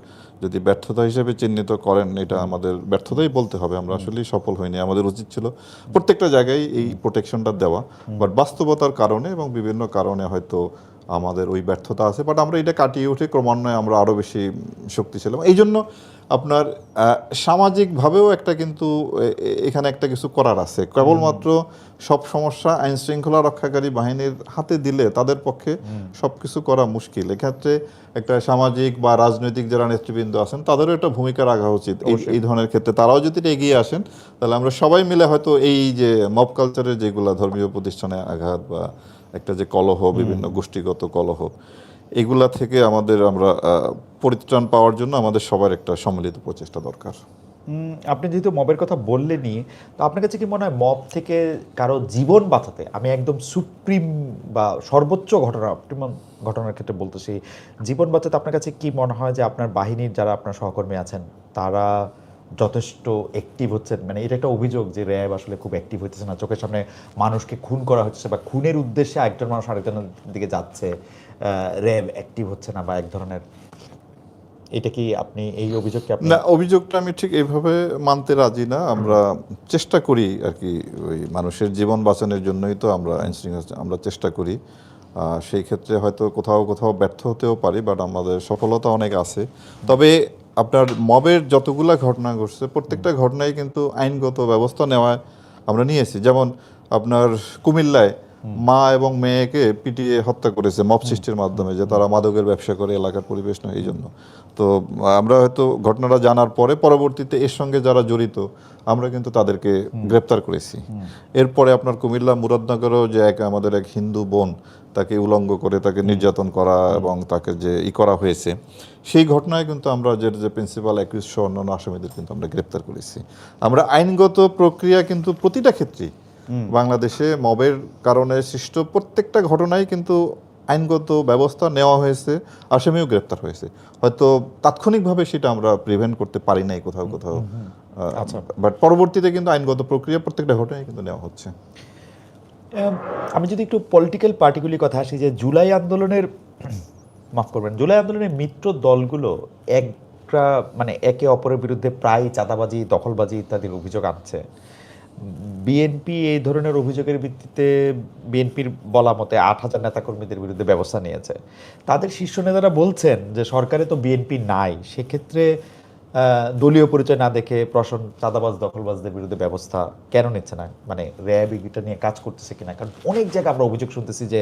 যদি ব্যর্থতা হিসেবে চিহ্নিত করেন, এটা আমাদের ব্যর্থতাই বলতে হবে। আমরা আসলেই সফল হইনি। আমাদের উচিত ছিল প্রত্যেকটা জায়গায় এই প্রোটেকশনটা দেওয়া, বাট বাস্তবতার কারণে এবং বিভিন্ন কারণে হয়তো আমাদের ওই ব্যর্থতা আছে। বাট আমরা এটা কাটিয়ে উঠে ক্রমান্বয়ে আমরা আরও বেশি শক্তিশালী। এই জন্য আপনার সামাজিকভাবেও একটা কিন্তু এখানে একটা কিছু করার আছে। কেবলমাত্র সব সমস্যা আইন শৃঙ্খলা রক্ষাকারী বাহিনীর হাতে দিলে তাদের পক্ষে সব কিছু করা মুশকিল। এক্ষেত্রে একটা সামাজিক বা রাজনৈতিক যারা নেতৃবৃন্দ আছেন তাদেরও একটা ভূমিকা রাখা উচিত এই ধরনের ক্ষেত্রে। তারাও যদি এগিয়ে আসেন, তাহলে আমরা সবাই মিলে হয়তো এই যে মব কালচারের যেগুলো ধর্মীয় প্রতিষ্ঠানে আঘাত বা একটা যে কলহ, বিভিন্ন গোষ্ঠীগত কলহ, এগুলা থেকে আমরা পরিত্রাণ পাওয়ার জন্য আমাদের সবার একটা সম্মিলিত প্রচেষ্টা দরকার। আপনি যেহেতু মবের কথা বললেনই, তো আপনার কাছে কি মনে হয় মব থেকে কারো জীবন বাঁচাতে, আমি একদম সুপ্রিম বা সর্বোচ্চ অপটিমাম ঘটনার ক্ষেত্রে বলতেছি, জীবন বাঁচাতে আপনার কাছে কি মনে হয় যে আপনার বাহিনীর যারা আপনার সহকর্মী আছেন তারা যথেষ্ট অ্যাক্টিভ হচ্ছেন? মানে এটা একটা অভিযোগ যে র্যাব আসলে খুব অ্যাক্টিভ হইতেছে না, চোখের সামনে মানুষকে খুন করা হচ্ছে বা খুনের উদ্দেশ্যে একজন মানুষ আরেকজনের দিকে যাচ্ছে, র্যাব অ্যাক্টিভ হচ্ছে না বা এক ধরনের এটা কি আপনি এই অভিযোগকে আপনি না, অভিযোগটা আমি ঠিক এইভাবে মানতে রাজি না। আমরা চেষ্টা করি আর কি, ওই মানুষের জীবন বাঁচানোর জন্যই তো আমরা আইনশৃঙ্খলা আমরা চেষ্টা করি। সেই ক্ষেত্রে হয়তো কোথাও কোথাও ব্যর্থ হতেও পারি, বাট আমাদের সফলতা অনেক আছে। তবে আপনার মবের যতগুলা ঘটনা ঘটছে প্রত্যেকটা ঘটনায় কিন্তু আইনগত ব্যবস্থা নেওয়ায় আমরা নিয়েছি। যেমন আপনার কুমিল্লায় মা এবং মেয়েকে পিটিয়ে হত্যা করেছে মব সৃষ্টির মাধ্যমে, যে তারা মাদকের ব্যবসা করে, এলাকার পরিবেশ নয় এই জন্য। তো আমরা হয়তো ঘটনাটা জানার পরে পরবর্তীতে এর সঙ্গে যারা জড়িত আমরা কিন্তু তাদেরকে গ্রেপ্তার করেছি। এরপরে আপনার কুমিল্লা মুরাদনগরেও যে আমাদের এক হিন্দু বোন, তাকে উলঙ্গ করে তাকে নির্যাতন করা এবং তাকে যে করা হয়েছে, সেই ঘটনায় কিন্তু আমরা যে প্রিন্সিপাল অ্যাকিউজ সহ অন্যান্য আসামিদের কিন্তু আমরা গ্রেপ্তার করেছি। আমরা আইনগত প্রক্রিয়া কিন্তু প্রতিটা ক্ষেত্রেই বাংলাদেশে মবের কারণে সৃষ্ট প্রত্যেকটা ঘটনায় কিন্তু আইনগত ব্যবস্থা নেওয়া হয়েছে, আসামিও গ্রেপ্তার হয়েছে। হয়তো তাৎক্ষণিকভাবে সেটা আমরা প্রিভেন্ট করতে পারি নাই কোথাও কোথাও, বাট পরবর্তীতে কিন্তু আইনগত প্রক্রিয়া প্রত্যেকটা ঘটনায় কিন্তু নেওয়া হচ্ছে। আমি যদি একটু পলিটিক্যাল পার্টিগুলির কথা আসি, যে জুলাই আন্দোলনের মাফ করবেন, জুলাই আন্দোলনের মিত্র দলগুলো একটা মানে একে অপরের বিরুদ্ধে প্রায় চাঁদাবাজি, দখলবাজি ইত্যাদির অভিযোগ আনছে। বিএনপি এই ধরনের অভিযোগের ভিত্তিতে বিএনপির বলা মতে 8,000 নেতাকর্মীদের বিরুদ্ধে ব্যবস্থা নিয়েছে। তাদের শীর্ষ নেতারা বলছেন যে সরকারে তো বিএনপি নাই, সেক্ষেত্রে দলীয় পরিচয় না দেখে প্রশাসন চাঁদাবাজ দখলবাজদের বিরুদ্ধে ব্যবস্থা কেন নিচ্ছে না, মানে র্যাব এটা নিয়ে কাজ করতেছে কিনা? কারণ অনেক জায়গায় আমরা অভিযোগ শুনতেছি যে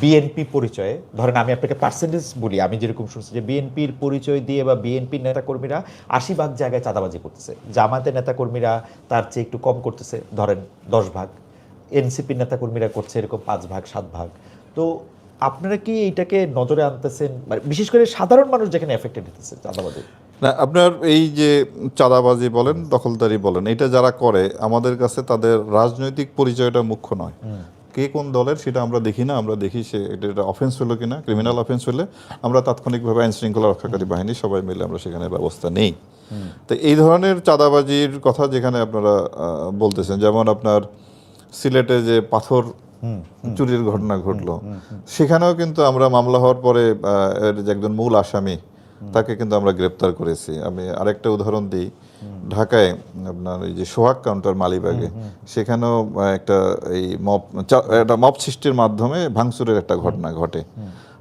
বিএনপি পরিচয়ে, ধরেন আমি আপনাকে পার্সেন্টেজ বলি, আমি যেরকম শুনছি যে বিএনপির পরিচয় দিয়ে বা বিএনপির নেতাকর্মীরা 80% জায়গায় চাঁদাবাজি করতেছে, জামাতের নেতাকর্মীরা তার চেয়ে একটু কম করতেছে, ধরেন 10%, এনসিপির নেতাকর্মীরা করছে এরকম 5-7 ভাগ। তো আপনারা কি এইটাকে নজরে আনতেছেন, মানে বিশেষ করে সাধারণ মানুষ যেখানে এফেক্টেড হতেছে চাঁদাবাজি? না, আপনার এই যে চাঁদাবাজি বলেন, দখলদারি বলেন, এটা যারা করে আমাদের কাছে তাদের রাজনৈতিক পরিচয়টা মুখ্য নয়। কে কোন দলের সেটা আমরা দেখি না, আমরা দেখি সে এটা অফেন্স হলো কিনা। ক্রিমিনাল অফেন্স হলে আমরা তাৎক্ষণিকভাবে আইন শৃঙ্খলা রক্ষাকারী বাহিনী সবাই মিলে আমরা সেখানে ব্যবস্থা নেই। তো এই ধরনের চাঁদাবাজির কথা যেখানে আপনারা বলতেছেন, যেমন আপনার সিলেটে যে পাথর চুরির ঘটনা ঘটলো, সেখানেও কিন্তু আমরা মামলা হওয়ার পরে এর যে একজন মূল আসামি তাকে কিন্তু আমরা গ্রেপ্তার করেছি। আমি আরেকটা উদাহরণ দিই, ঢাকায় আপনার এই যে সোহাগ কাউন্টার মালিবাগে, সেখানেও একটা মব সৃষ্টির মাধ্যমে ভাঙচুরের একটা ঘটনা ঘটে।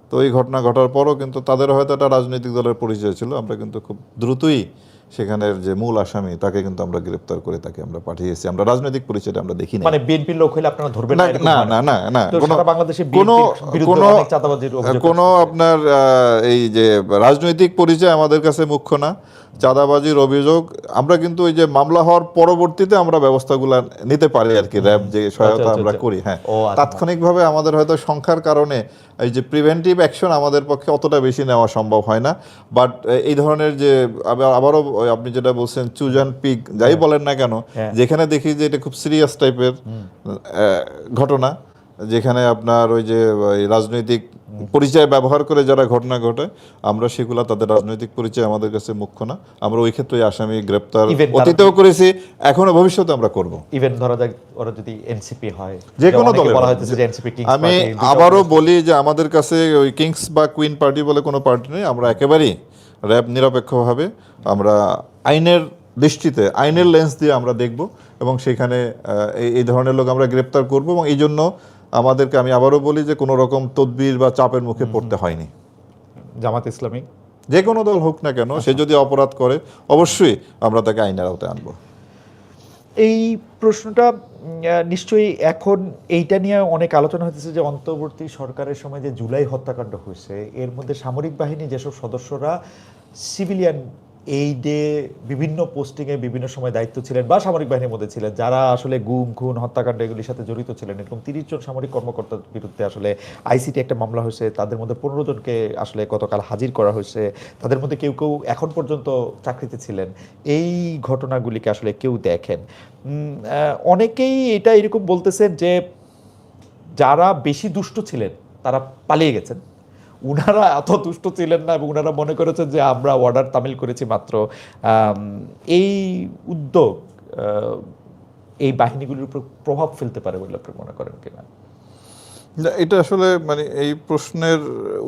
তো এই ঘটনা ঘটার পরও কিন্তু তাদের হয়তো একটা রাজনৈতিক দলের পরিচয় ছিল, আমরা কিন্তু খুব দ্রুতই সেখানের যে মূল আসামি তাকে কিন্তু আমরা গ্রেপ্তার করে তাকে আমরা পাঠিয়েছি। আমরা রাজনৈতিক পরিচয়টা আমরা দেখি না। মানে বিএনপির লোক হইলে আপনারা ধরবেন না, না, না, না, না, কোনো আপনার এই যে রাজনৈতিক পরিচয় আমাদের কাছে মুখ্য না। চাঁদাবাজির অভিযোগ আমরা কিন্তু ওই যে মামলা হওয়ার পরবর্তীতে আমরা ব্যবস্থাগুলো নিতে পারি আর কি, র্যাব যে সহায়তা আমরা করি। হ্যাঁ, তাৎক্ষণিকভাবে আমাদের হয়তো সংখ্যার কারণে এই যে প্রিভেন্টিভ অ্যাকশন আমাদের পক্ষে অতটা বেশি নেওয়া সম্ভব হয় না। বাট এই ধরনের যে আবারও আপনি যেটা বলছেন চুজ অ্যান্ড পিক যাই বলেন না কেন, যেখানে দেখি যে এটা খুব সিরিয়াস টাইপের ঘটনা, যেখানে আপনার ওই যে রাজনৈতিক পরিচয় ব্যবহার করে যারা ঘটনা ঘটে, আমরা সেগুলা তাদের রাজনৈতিক পরিচয় আমাদের কাছে মুখ্য না। আমরা ওই ক্ষেত্রে আসামি গ্রেপ্তার অতীতেও করেছি, এখনো ভবিষ্যতে আমরা করব। ইভেন ধরা যাক ওরা যদি এনসিপি হয়, যে কোনো দলে বলা হচ্ছে যে এনসিপি কিংস পার্টি, আমি আবারও বলি যে আমাদের কাছে ওই কিংস বা কুইন পার্টি বলে কোনো পার্টি নেই। আমরা একেবারেই র্যাব নিরপেক্ষভাবে আমরা আইনের দৃষ্টিতে, আইনের লেন্স দিয়ে আমরা দেখব এবং সেখানে এই ধরনের লোক আমরা গ্রেপ্তার করব। এবং এই জন্য আমাদেরকে, আমি আবারও বলি যে কোনো রকম তদবির বা চাপের মুখে পড়তে হয়নি। জামাত ইসলামী যে কোনো দল হোক না কেন, সে যদি অপরাধ করে অবশ্যই আমরা তাকে আইনের আওতায় আনবো। এই প্রশ্নটা নিশ্চয়ই এখন এইটা নিয়ে অনেক আলোচনা হতেছে যে অন্তর্বর্তী সরকারের সময় যে জুলাই হত্যাকাণ্ড হয়েছে, এর মধ্যে সামরিক বাহিনী যেসব সদস্যরা সিভিলিয়ান এইডে বিভিন্ন পোস্টিংয়ে বিভিন্ন সময় দায়িত্ব ছিলেন বা সামরিক বাহিনীর মধ্যে ছিলেন, যারা আসলে গুম খুন হত্যাকাণ্ড এগুলির সাথে জড়িত ছিলেন, এরকম 30 জন সামরিক কর্মকর্তার বিরুদ্ধে আসলে আইসিটি একটা মামলা হয়েছে। তাদের মধ্যে 15 জনকে আসলে গতকাল হাজির করা হয়েছে। তাদের মধ্যে কেউ কেউ এখন পর্যন্ত চাকরিতে ছিলেন। এই ঘটনাগুলিকে আসলে কেউ দেখেন, অনেকেই এটা এরকম বলতেছেন যে যারা বেশি দুষ্ট ছিলেন তারা পালিয়ে গেছেন, উনারা এত দুষ্ট ছিলেন না এবং উনারা মনে করেছেন যে আমরা অর্ডার তামিল করেছি মাত্র। এই উদ্যোগ এই বাহিনীগুলির উপর প্রভাব ফেলতে পারে বলে আপনি মনে করেন কিনা? না, এটা আসলে মানে এই প্রশ্নের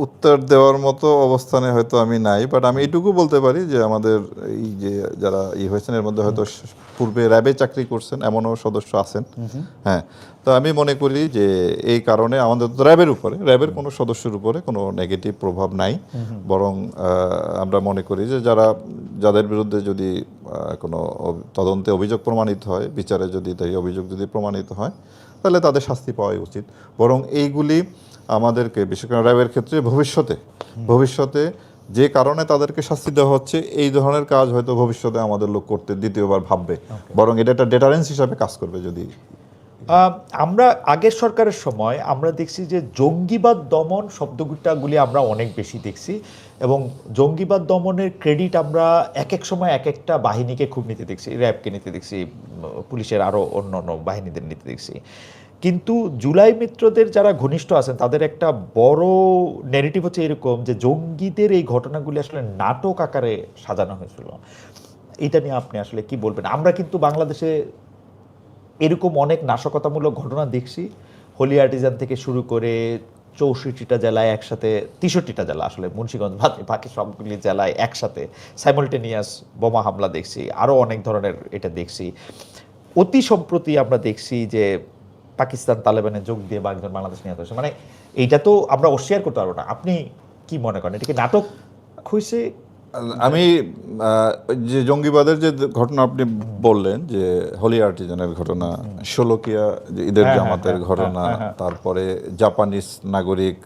উত্তর দেওয়ার মতো অবস্থানে হয়তো আমি নাই, বাট আমি এইটুকু বলতে পারি যে আমাদের এই যে যারা হয়েছেন এর মধ্যে হয়তো পূর্বে র্যাবে চাকরি করছেন এমনও সদস্য আছেন। হ্যাঁ, তো আমি মনে করি যে এই কারণে আমাদের তো র্যাবের কোনো সদস্যের উপরে কোনো নেগেটিভ প্রভাব নাই, বরং আমরা মনে করি যে যাদের বিরুদ্ধে যদি কোনো তদন্তে অভিযোগ প্রমাণিত হয়, বিচারে যদি তাই অভিযোগ যদি প্রমাণিত হয়, তাহলে তাদের শাস্তি পাওয়াই উচিত। বরং এইগুলি আমাদেরকে বিশেষ করে র্যাবের ক্ষেত্রে ভবিষ্যতে যে কারণে তাদেরকে শাস্তি দেওয়া হচ্ছে এই ধরনের কাজ হয়তো ভবিষ্যতে আমাদের লোক করতে দ্বিতীয়বার ভাববে, বরং এটা একটা ডেটারেন্স হিসাবে কাজ করবে। যদি আমরা আগের সরকারের সময় আমরা দেখছি যে জঙ্গিবাদ দমন শব্দগুলি আমরা অনেক বেশি দেখছি, এবং জঙ্গিবাদ দমনের ক্রেডিট আমরা এক এক সময় এক একটা বাহিনীকে খুব নিতে দেখছি, র্যাবকে নিতে দেখছি, পুলিশের আরও অন্য অন্য বাহিনীদের নিতে দেখছি। কিন্তু জুলাই মিত্রদের যারা ঘনিষ্ঠ আছেন তাদের একটা বড় নেগেটিভ হচ্ছে এরকম যে জঙ্গিদের এই ঘটনাগুলি আসলে নাটক আকারে সাজানো হয়েছিল। এটা নিয়ে আপনি আসলে কি বলবেন? আমরা কিন্তু বাংলাদেশে এরকম অনেক নাশকতামূলক ঘটনা দেখছি, হোলি আর্টিজান থেকে শুরু করে 64টা জেলায় একসাথে, 63টা জেলা আসলে মুন্সিগঞ্জ বাকি সবগুলি জেলায় একসাথে সাইমultaneous বোমা হামলা দেখছি, আরও অনেক ধরনের এটা দেখছি। অতি সম্প্রতি আমরা দেখছি যে পাকিস্তান তালেবানে যোগ দিয়ে একজন বাংলাদেশ নিহত হয়েছে। মানে এইটা তো আমরা অস্বীকার করতে পারবো না। আপনি কি মনে করেন, এটা কি নাটক হয়েছে? আমি যে জঙ্গিবাদের যে ঘটনা আপনি বললেন, যে হোলি আর্টিজানের ঘটনা, শোলকিয়া যে ঈদের জামাতের ঘটনা, তারপরে জাপানিজ নাগরিক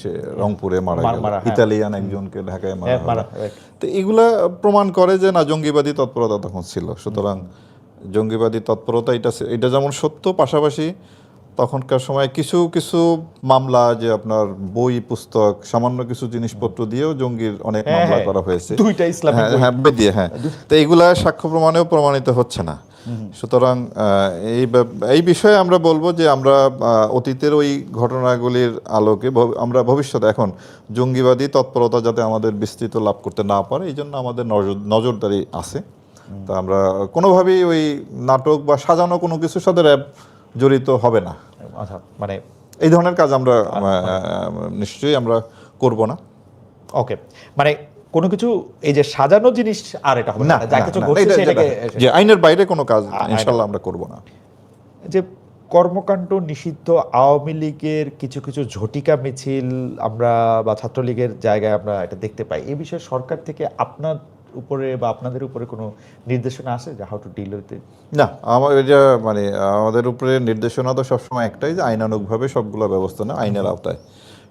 সে রংপুরে মারা গেল, ইতালিয়ান একজনকে ঢাকায় মারা, তো এগুলা প্রমাণ করে যে না, জঙ্গিবাদী তৎপরতা তখন ছিল। সুতরাং জঙ্গিবাদী তৎপরতা এটা যেমন সত্য, পাশাপাশি তখনকার সময় কিছু কিছু মামলা, যে আপনার বই পুস্তক সামান্য কিছু জিনিসপত্র দিয়েও জঙ্গির অনেক মামলা করা হয়েছে, দুইটা ইসলামিক বই দিয়ে। তো এইগুলা সাক্ষ্য প্রমাণেও প্রমাণিত হচ্ছে না। সুতরাং এই বিষয়ে আমরা বলবো যে আমরা অতীতের ওই ঘটনাগুলির আলোকে আমরা ভবিষ্যতে এখন জঙ্গিবাদী তৎপরতা যাতে আমাদের বিস্তৃত লাভ করতে না পারে, এই জন্য আমাদের নজরদারি আছে। তা আমরা কোনোভাবেই ওই নাটক বা সাজানো কোনো কিছুর সাথে র্যাব জড়িত হবে না। মানে এই ধরনের কাজ আমরা নিশ্চয়ই আমরা করব না। ওকে, মানে কোনো কিছু এই যে সাজানো জিনিস আর এটা হবে না, যা কিছু ঘটছে সেটাকে যে আইনের বাইরে কোনো কাজ ইনশাআল্লাহ আমরা করব না। যে কর্মকাণ্ড নিষিদ্ধ আওয়ামী লীগের কিছু কিছু ঝটিকা মিছিল আমরা বা ছাত্রলীগের জায়গায় আমরা এটা দেখতে পাই, এই বিষয়ে সরকার থেকে আপনার উপরে বা আপনাদের উপরে কোনো নির্দেশনা আছে যে how to deal with it? না, এটা মানে আমাদের উপরে নির্দেশনা তো সবসময় একটাই, যে আইনানুগভাবে সবগুলো ব্যবস্থা না আইনের আওতায়।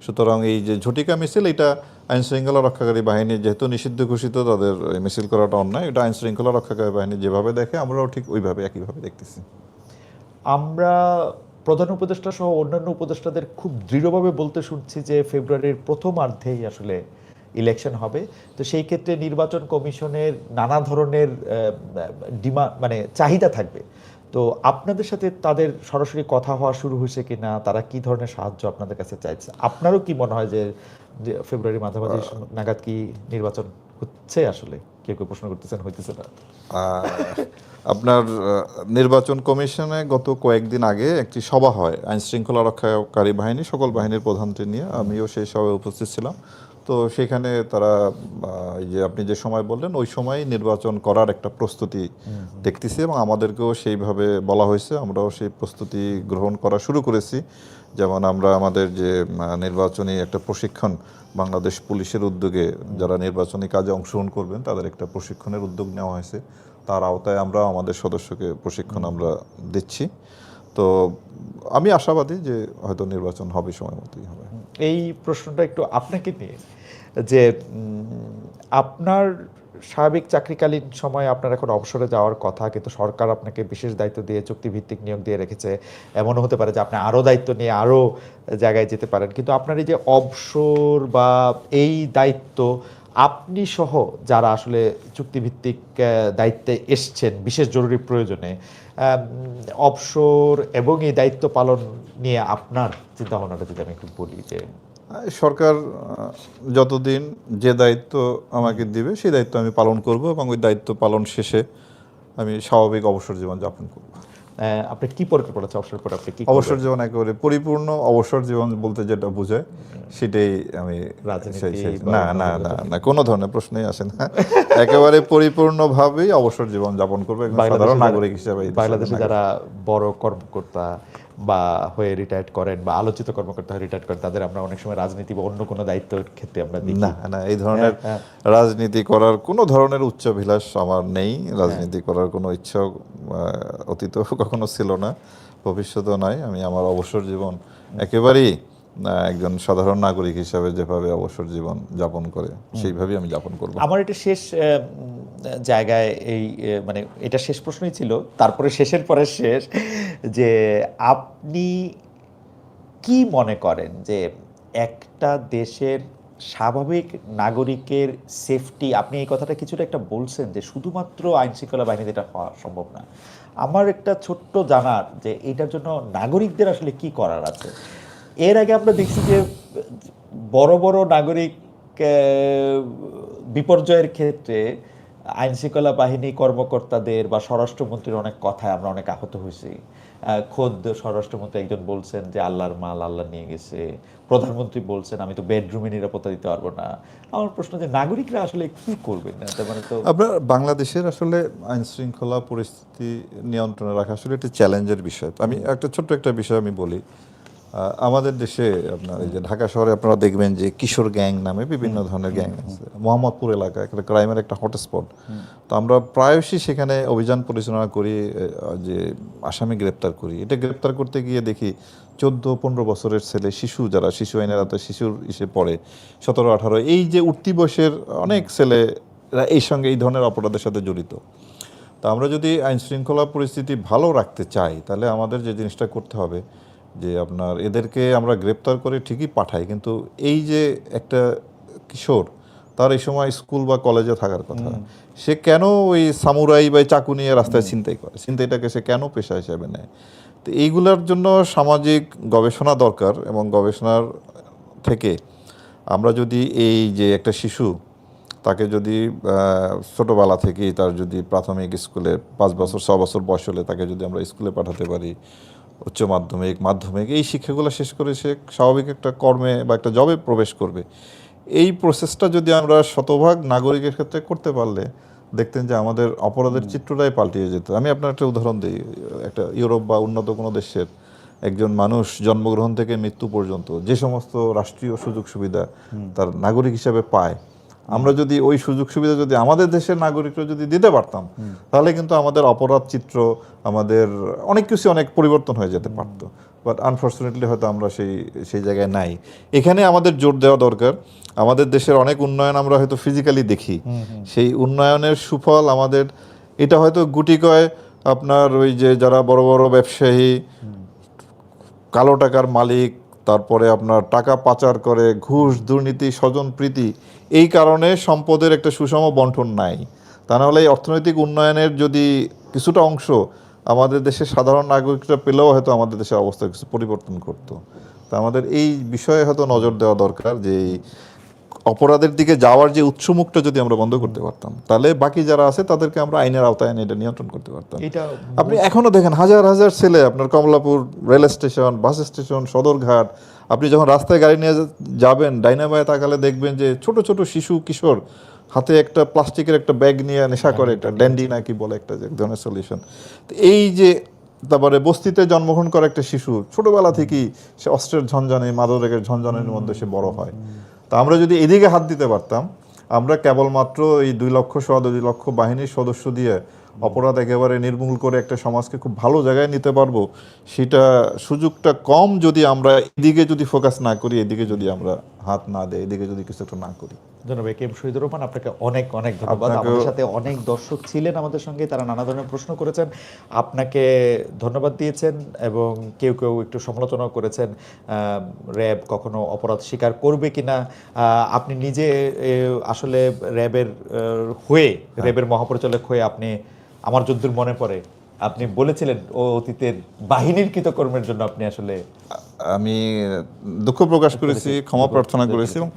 সুতরাং এই যে ঝটিকা মিছিল, এটা আইন শৃঙ্খলা রক্ষাকারী বাহিনী যেহেতু নিষিদ্ধ ঘোষিত, তাদের মিছিল করাটা অন্যায়। এটা আইন শৃঙ্খলা রক্ষাকারী বাহিনী যেভাবে দেখে আমরাও ঠিক ওইভাবে একইভাবে দেখতেছি। আমরা প্রধান উপদেষ্টা সহ অন্যান্য উপদেষ্টাদের খুব দৃঢ়ভাবে বলতে শুনছি যে ফেব্রুয়ারির প্রথমার্ধেই আসলে ইলেকশন হবে। তো সেই ক্ষেত্রে নির্বাচন কমিশনের নানা ধরনের ডিমান্ড মানে চাহিদা থাকবে। তো আপনাদের সাথে তাদের সরাসরি কথা হওয়া শুরু হয়েছে কিনা, তারা কি ধরনের সাহায্য আপনাদের কাছে চাইছে? আপনারও কি মনে হয় যে ফেব্রুয়ারি মাঝামাঝি নাগাদ কি নির্বাচন হচ্ছে? আসলে কেউ কেউ প্রশ্ন করতেছেন হইতেছে না। আপনার নির্বাচন কমিশনে গত কয়েকদিন আগে একটি সভা হয় আইন শৃঙ্খলা রক্ষাকারী বাহিনী সকল বাহিনীর প্রধানকে নিয়ে, আমিও সেই সভায় উপস্থিত ছিলাম। তো সেখানে তারা যে আপনি যে সময় বললেন ওই সময় নির্বাচন করার একটা প্রস্তুতি দেখতেছি, এবং আমাদেরকেও সেইভাবে বলা হয়েছে, আমরাও সেই প্রস্তুতি গ্রহণ করা শুরু করেছি। যেমন আমরা আমাদের যে নির্বাচনী একটা প্রশিক্ষণ বাংলাদেশ পুলিশের উদ্যোগে যারা নির্বাচনী কাজে অংশগ্রহণ করবেন তাদের একটা প্রশিক্ষণের উদ্যোগ নেওয়া হয়েছে, তার আওতায় আমরা আমাদের সদস্যকে প্রশিক্ষণ আমরা দিচ্ছি। তো আমি আশাবাদী যে হয়তো নির্বাচন হবে, সময় মতোই হবে। এই প্রশ্নটা একটু আপনাকে নিয়ে, যে আপনার স্বাভাবিক চাকরিকালীন সময়ে আপনার এখন অবসরে যাওয়ার কথা, কিন্তু সরকার আপনাকে বিশেষ দায়িত্ব দিয়ে চুক্তিভিত্তিক নিয়োগ দিয়ে রেখেছে। এমনও হতে পারে যে আপনি আরও দায়িত্ব নিয়ে আরও জায়গায় যেতে পারেন, কিন্তু আপনার এই যে অবসর বা এই দায়িত্ব, আপনি সহ যারা আসলে চুক্তিভিত্তিক দায়িত্বে এসছেন বিশেষ জরুরি প্রয়োজনে, অবসর এবং এই দায়িত্ব পালন নিয়ে আপনার চিন্তাভাবনাটা যদি আমি একটু বলি। যে সরকার যতদিন যে দায়িত্ব আমাকে দিবে সেই দায়িত্ব আমি পালন করব, এবং ওই দায়িত্ব পালন শেষে আমি স্বাভাবিক অবসর জীবন যাপন করব। আপনি কি পরিকল্পনা আছে অবসর পরে আপনি কি অবসর জীবন একেবারে পরিপূর্ণ অবসর জীবন বলতে যেটা বোঝায় সেটাই আমি রাজনীতি না না না না কোনো ধরনের প্রশ্নই আসে না একেবারে পরিপূর্ণভাবেই অবসর জীবন যাপন করবে একজন সাধারণ নাগরিক হিসেবে বাংলাদেশে যারা বড় কর্মকর্তা বা হয়ে রিটায়ার্ড করেন বা আলোচিত কর্মকর্তা হয়ে রিটায়ার্ড করেন তাদের আমরা অনেক সময় রাজনীতি বা অন্য কোনো দায়িত্বের ক্ষেত্রে আমরা দেখি না না এই ধরনের রাজনীতি করার কোনো ধরনের উচ্চাভিলাষ আমার নেই রাজনীতি করার কোনো ইচ্ছা অতীতেও কখনো ছিল না ভবিষ্যতেও নাই আমি আমার অবসর জীবন একেবারেই একজন সাধারণ নাগরিক হিসাবে যেভাবে অবসর জীবন যাপন করে সেইভাবেই আমি যাপন করব। আমার এটা শেষ জায়গায় এই মানে এটা শেষ প্রশ্নই ছিল, তারপরে শেষের পরে শেষ, যে আপনি কি মনে করেন যে একটা দেশের স্বাভাবিক নাগরিকের সেফটি, আপনি এই কথাটা কিছুটা একটা বলছেন যে শুধুমাত্র আইন শৃঙ্খলা বাহিনীতে এটা হওয়া সম্ভব না, আমার একটা ছোট্ট জানার যে এটার জন্য নাগরিকদের আসলে কি করার আছে। এর আগে আমরা দেখছি যে বড় বড় নাগরিক বিপর্যয়ের ক্ষেত্রে আইন শৃঙ্খলা বাহিনী কর্মকর্তাদের বা স্বরাষ্ট্রমন্ত্রীর অনেক কথায় আমরা অনেক আহত হয়েছি। খোদ স্বরাষ্ট্রমন্ত্রী একজন বলছেন যে আল্লাহর মাল আল্লাহ নিয়ে গেছে, প্রধানমন্ত্রী বলছেন আমি তো বেডরুমে নিরাপত্তা দিতে পারবো না। আমার প্রশ্ন যে নাগরিকরা আসলে কি করবেন? মানে তো আপনার বাংলাদেশের আসলে আইন শৃঙ্খলা পরিস্থিতি নিয়ন্ত্রণে রাখা আসলে একটা চ্যালেঞ্জের বিষয়। আমি একটা ছোট্ট একটা বিষয় আমি বলি, আমাদের দেশে আপনার এই যে ঢাকা শহরে আপনারা দেখবেন যে কিশোর গ্যাং নামে বিভিন্ন ধরনের গ্যাং আছে। মোহাম্মদপুর এলাকা একটা ক্রাইমের একটা হটস্পট। তো আমরা প্রায়শই সেখানে অভিযান পরিচালনা করি, যে আসামি গ্রেপ্তার করি। এটা গ্রেপ্তার করতে গিয়ে দেখি 14-15 বছরের ছেলে, শিশু যারা শিশু আইনের আওতায় শিশুর ইসে পড়ে 17-18, এই যে উঠতি বয়সের অনেক ছেলেরা এই সঙ্গে এই ধরনের অপরাধের সাথে জড়িত। তা আমরা যদি আইন শৃঙ্খলা পরিস্থিতি ভালো রাখতে চাই তাহলে আমাদের যে জিনিসটা করতে হবে যে আপনার এদেরকে আমরা গ্রেপ্তার করে ঠিকই পাঠাই, কিন্তু এই যে একটা কিশোর তার এই সময় স্কুল বা কলেজে থাকার কথা, সে কেন ওই সামুরাই বা চাকু নিয়ে রাস্তায় ছিনতাই করে, ছিনতাইটাকে সে কেন পেশা হিসেবে নেয়? তো এইগুলোর জন্য সামাজিক গবেষণা দরকার, এবং গবেষণার থেকে আমরা যদি এই যে একটা শিশু তাকে যদি ছোটোবেলা থেকেই তার যদি প্রাথমিক স্কুলে 5 বছর 6 বছর বয়স হলে তাকে যদি আমরা স্কুলে পাঠাতে পারি, উচ্চ মাধ্যমিক মাধ্যমিক এই শিক্ষাগুলো শেষ করে সে স্বাভাবিক একটা কর্মে বা একটা জবে প্রবেশ করবে, এই প্রসেসটা যদি আমরা শতভাগ নাগরিকের ক্ষেত্রে করতে পারলে দেখতেন যে আমাদের অপরাধের চিত্রটাই পাল্টিয়ে যেত। আমি আপনার একটা উদাহরণ দিই, একটা ইউরোপ বা উন্নত কোনো দেশের একজন মানুষ জন্মগ্রহণ থেকে মৃত্যু পর্যন্ত যে সমস্ত রাষ্ট্রীয় সুযোগ সুবিধা তার নাগরিক হিসেবে পায়, আমরা যদি ওই সুযোগ সুবিধা যদি আমাদের দেশের নাগরিকরা যদি দিতে পারতাম তাহলে কিন্তু আমাদের অপরাধ চিত্র, আমাদের অনেক কিছু অনেক পরিবর্তন হয়ে যেতে পারতো। বাট আনফর্চুনেটলি হয়তো আমরা সেই জায়গায় নাই। এখানে আমাদের জোর দেওয়া দরকার। আমাদের দেশের অনেক উন্নয়ন আমরা হয়তো ফিজিক্যালি দেখি, সেই উন্নয়নের সুফল আমাদের এটা হয়তো গুটিকয় আপনার ওই যে যারা বড় বড় ব্যবসায়ী, কালো টাকার মালিক, তারপরে আপনার টাকা পাচার করে, ঘুষ দুর্নীতি স্বজনপ্রীতি, এই কারণে সম্পদের একটা সুষম বন্টন নাই। তা নাহলে এই অর্থনৈতিক উন্নয়নের যদি কিছুটা অংশ আমাদের দেশের সাধারণ নাগরিকরা পেলেও হয়তো আমাদের দেশের অবস্থা কিছু পরিবর্তন করতো। তা আমাদের এই বিষয়ে হয়তো নজর দেওয়া দরকার যে অপরাধের দিকে যাওয়ার যে উৎসমুখটা যদি আমরা বন্ধ করতে পারতাম তাহলে বাকি যারা আছে তাদেরকে আমরা আইনের আওতায় এনে এটা নিয়ন্ত্রণ করতে পারতাম। আপনি এখনো দেখেন হাজার হাজার ছেলে আপনার Kamalapur rail station, bus station, Sadarghat, আপনি যখন রাস্তায় গাড়ি নিয়ে যাবেন ডাইনে বাঁয়ে তাকালে দেখবেন যে ছোট ছোট শিশু কিশোর হাতে একটা প্লাস্টিকের একটা ব্যাগ নিয়ে নেশা করে, একটা ড্যান্ডি নাকি বলে একটা যে ধরনের সলিউশন। তো এই যে তারপরে বস্তিতে জন্মগ্রহণ করা একটা শিশু ছোটবেলা থেকেই সে অস্ত্রের ঝনঝনে মাদকের ঝনঝনের মধ্যে সে বড় হয়। তা আমরা যদি এদিকে হাত দিতে পারতাম, আমরা কেবলমাত্র এই 2 লক্ষ 2.5 লক্ষ বাহিনীর সদস্য দিয়ে অপরাধ একেবারে নির্মূল করে একটা সমাজকে খুব ভালো জায়গায় নিতে পারবো। সেটা সুযোগটা কম যদি আমরা এদিকে যদি ফোকাস না করি, এদিকে যদি আমরা হাত না দেই, এদিকে যদি কিছু একটা না করি। ধন্যবাদ কে এম শহীদুর রহমান, আপনাকে অনেক অনেক ধন্যবাদ। আমাদের সাথে অনেক দর্শক ছিলেন আমাদের সঙ্গে, তারা নানা ধরনের প্রশ্ন করেছেন, আপনাকে ধন্যবাদ দিয়েছেন এবং কেউ কেউ একটু সমালোচনাও করেছেন র্যাব কখনো অপরাধ স্বীকার করবে কিনা। আপনি নিজে আসলে র্যাবের হয়ে, র্যাবের মহাপরিচালক হয়ে আপনি, আমার যদ্দূর মনে পড়ে আপনি বলেছিলেন ও অতীতের বাহিনীর কৃতকর্মের জন্য আপনি আসলে, আমি দুঃখ প্রকাশ করেছি, ক্ষমা প্রার্থনা করেছি এবং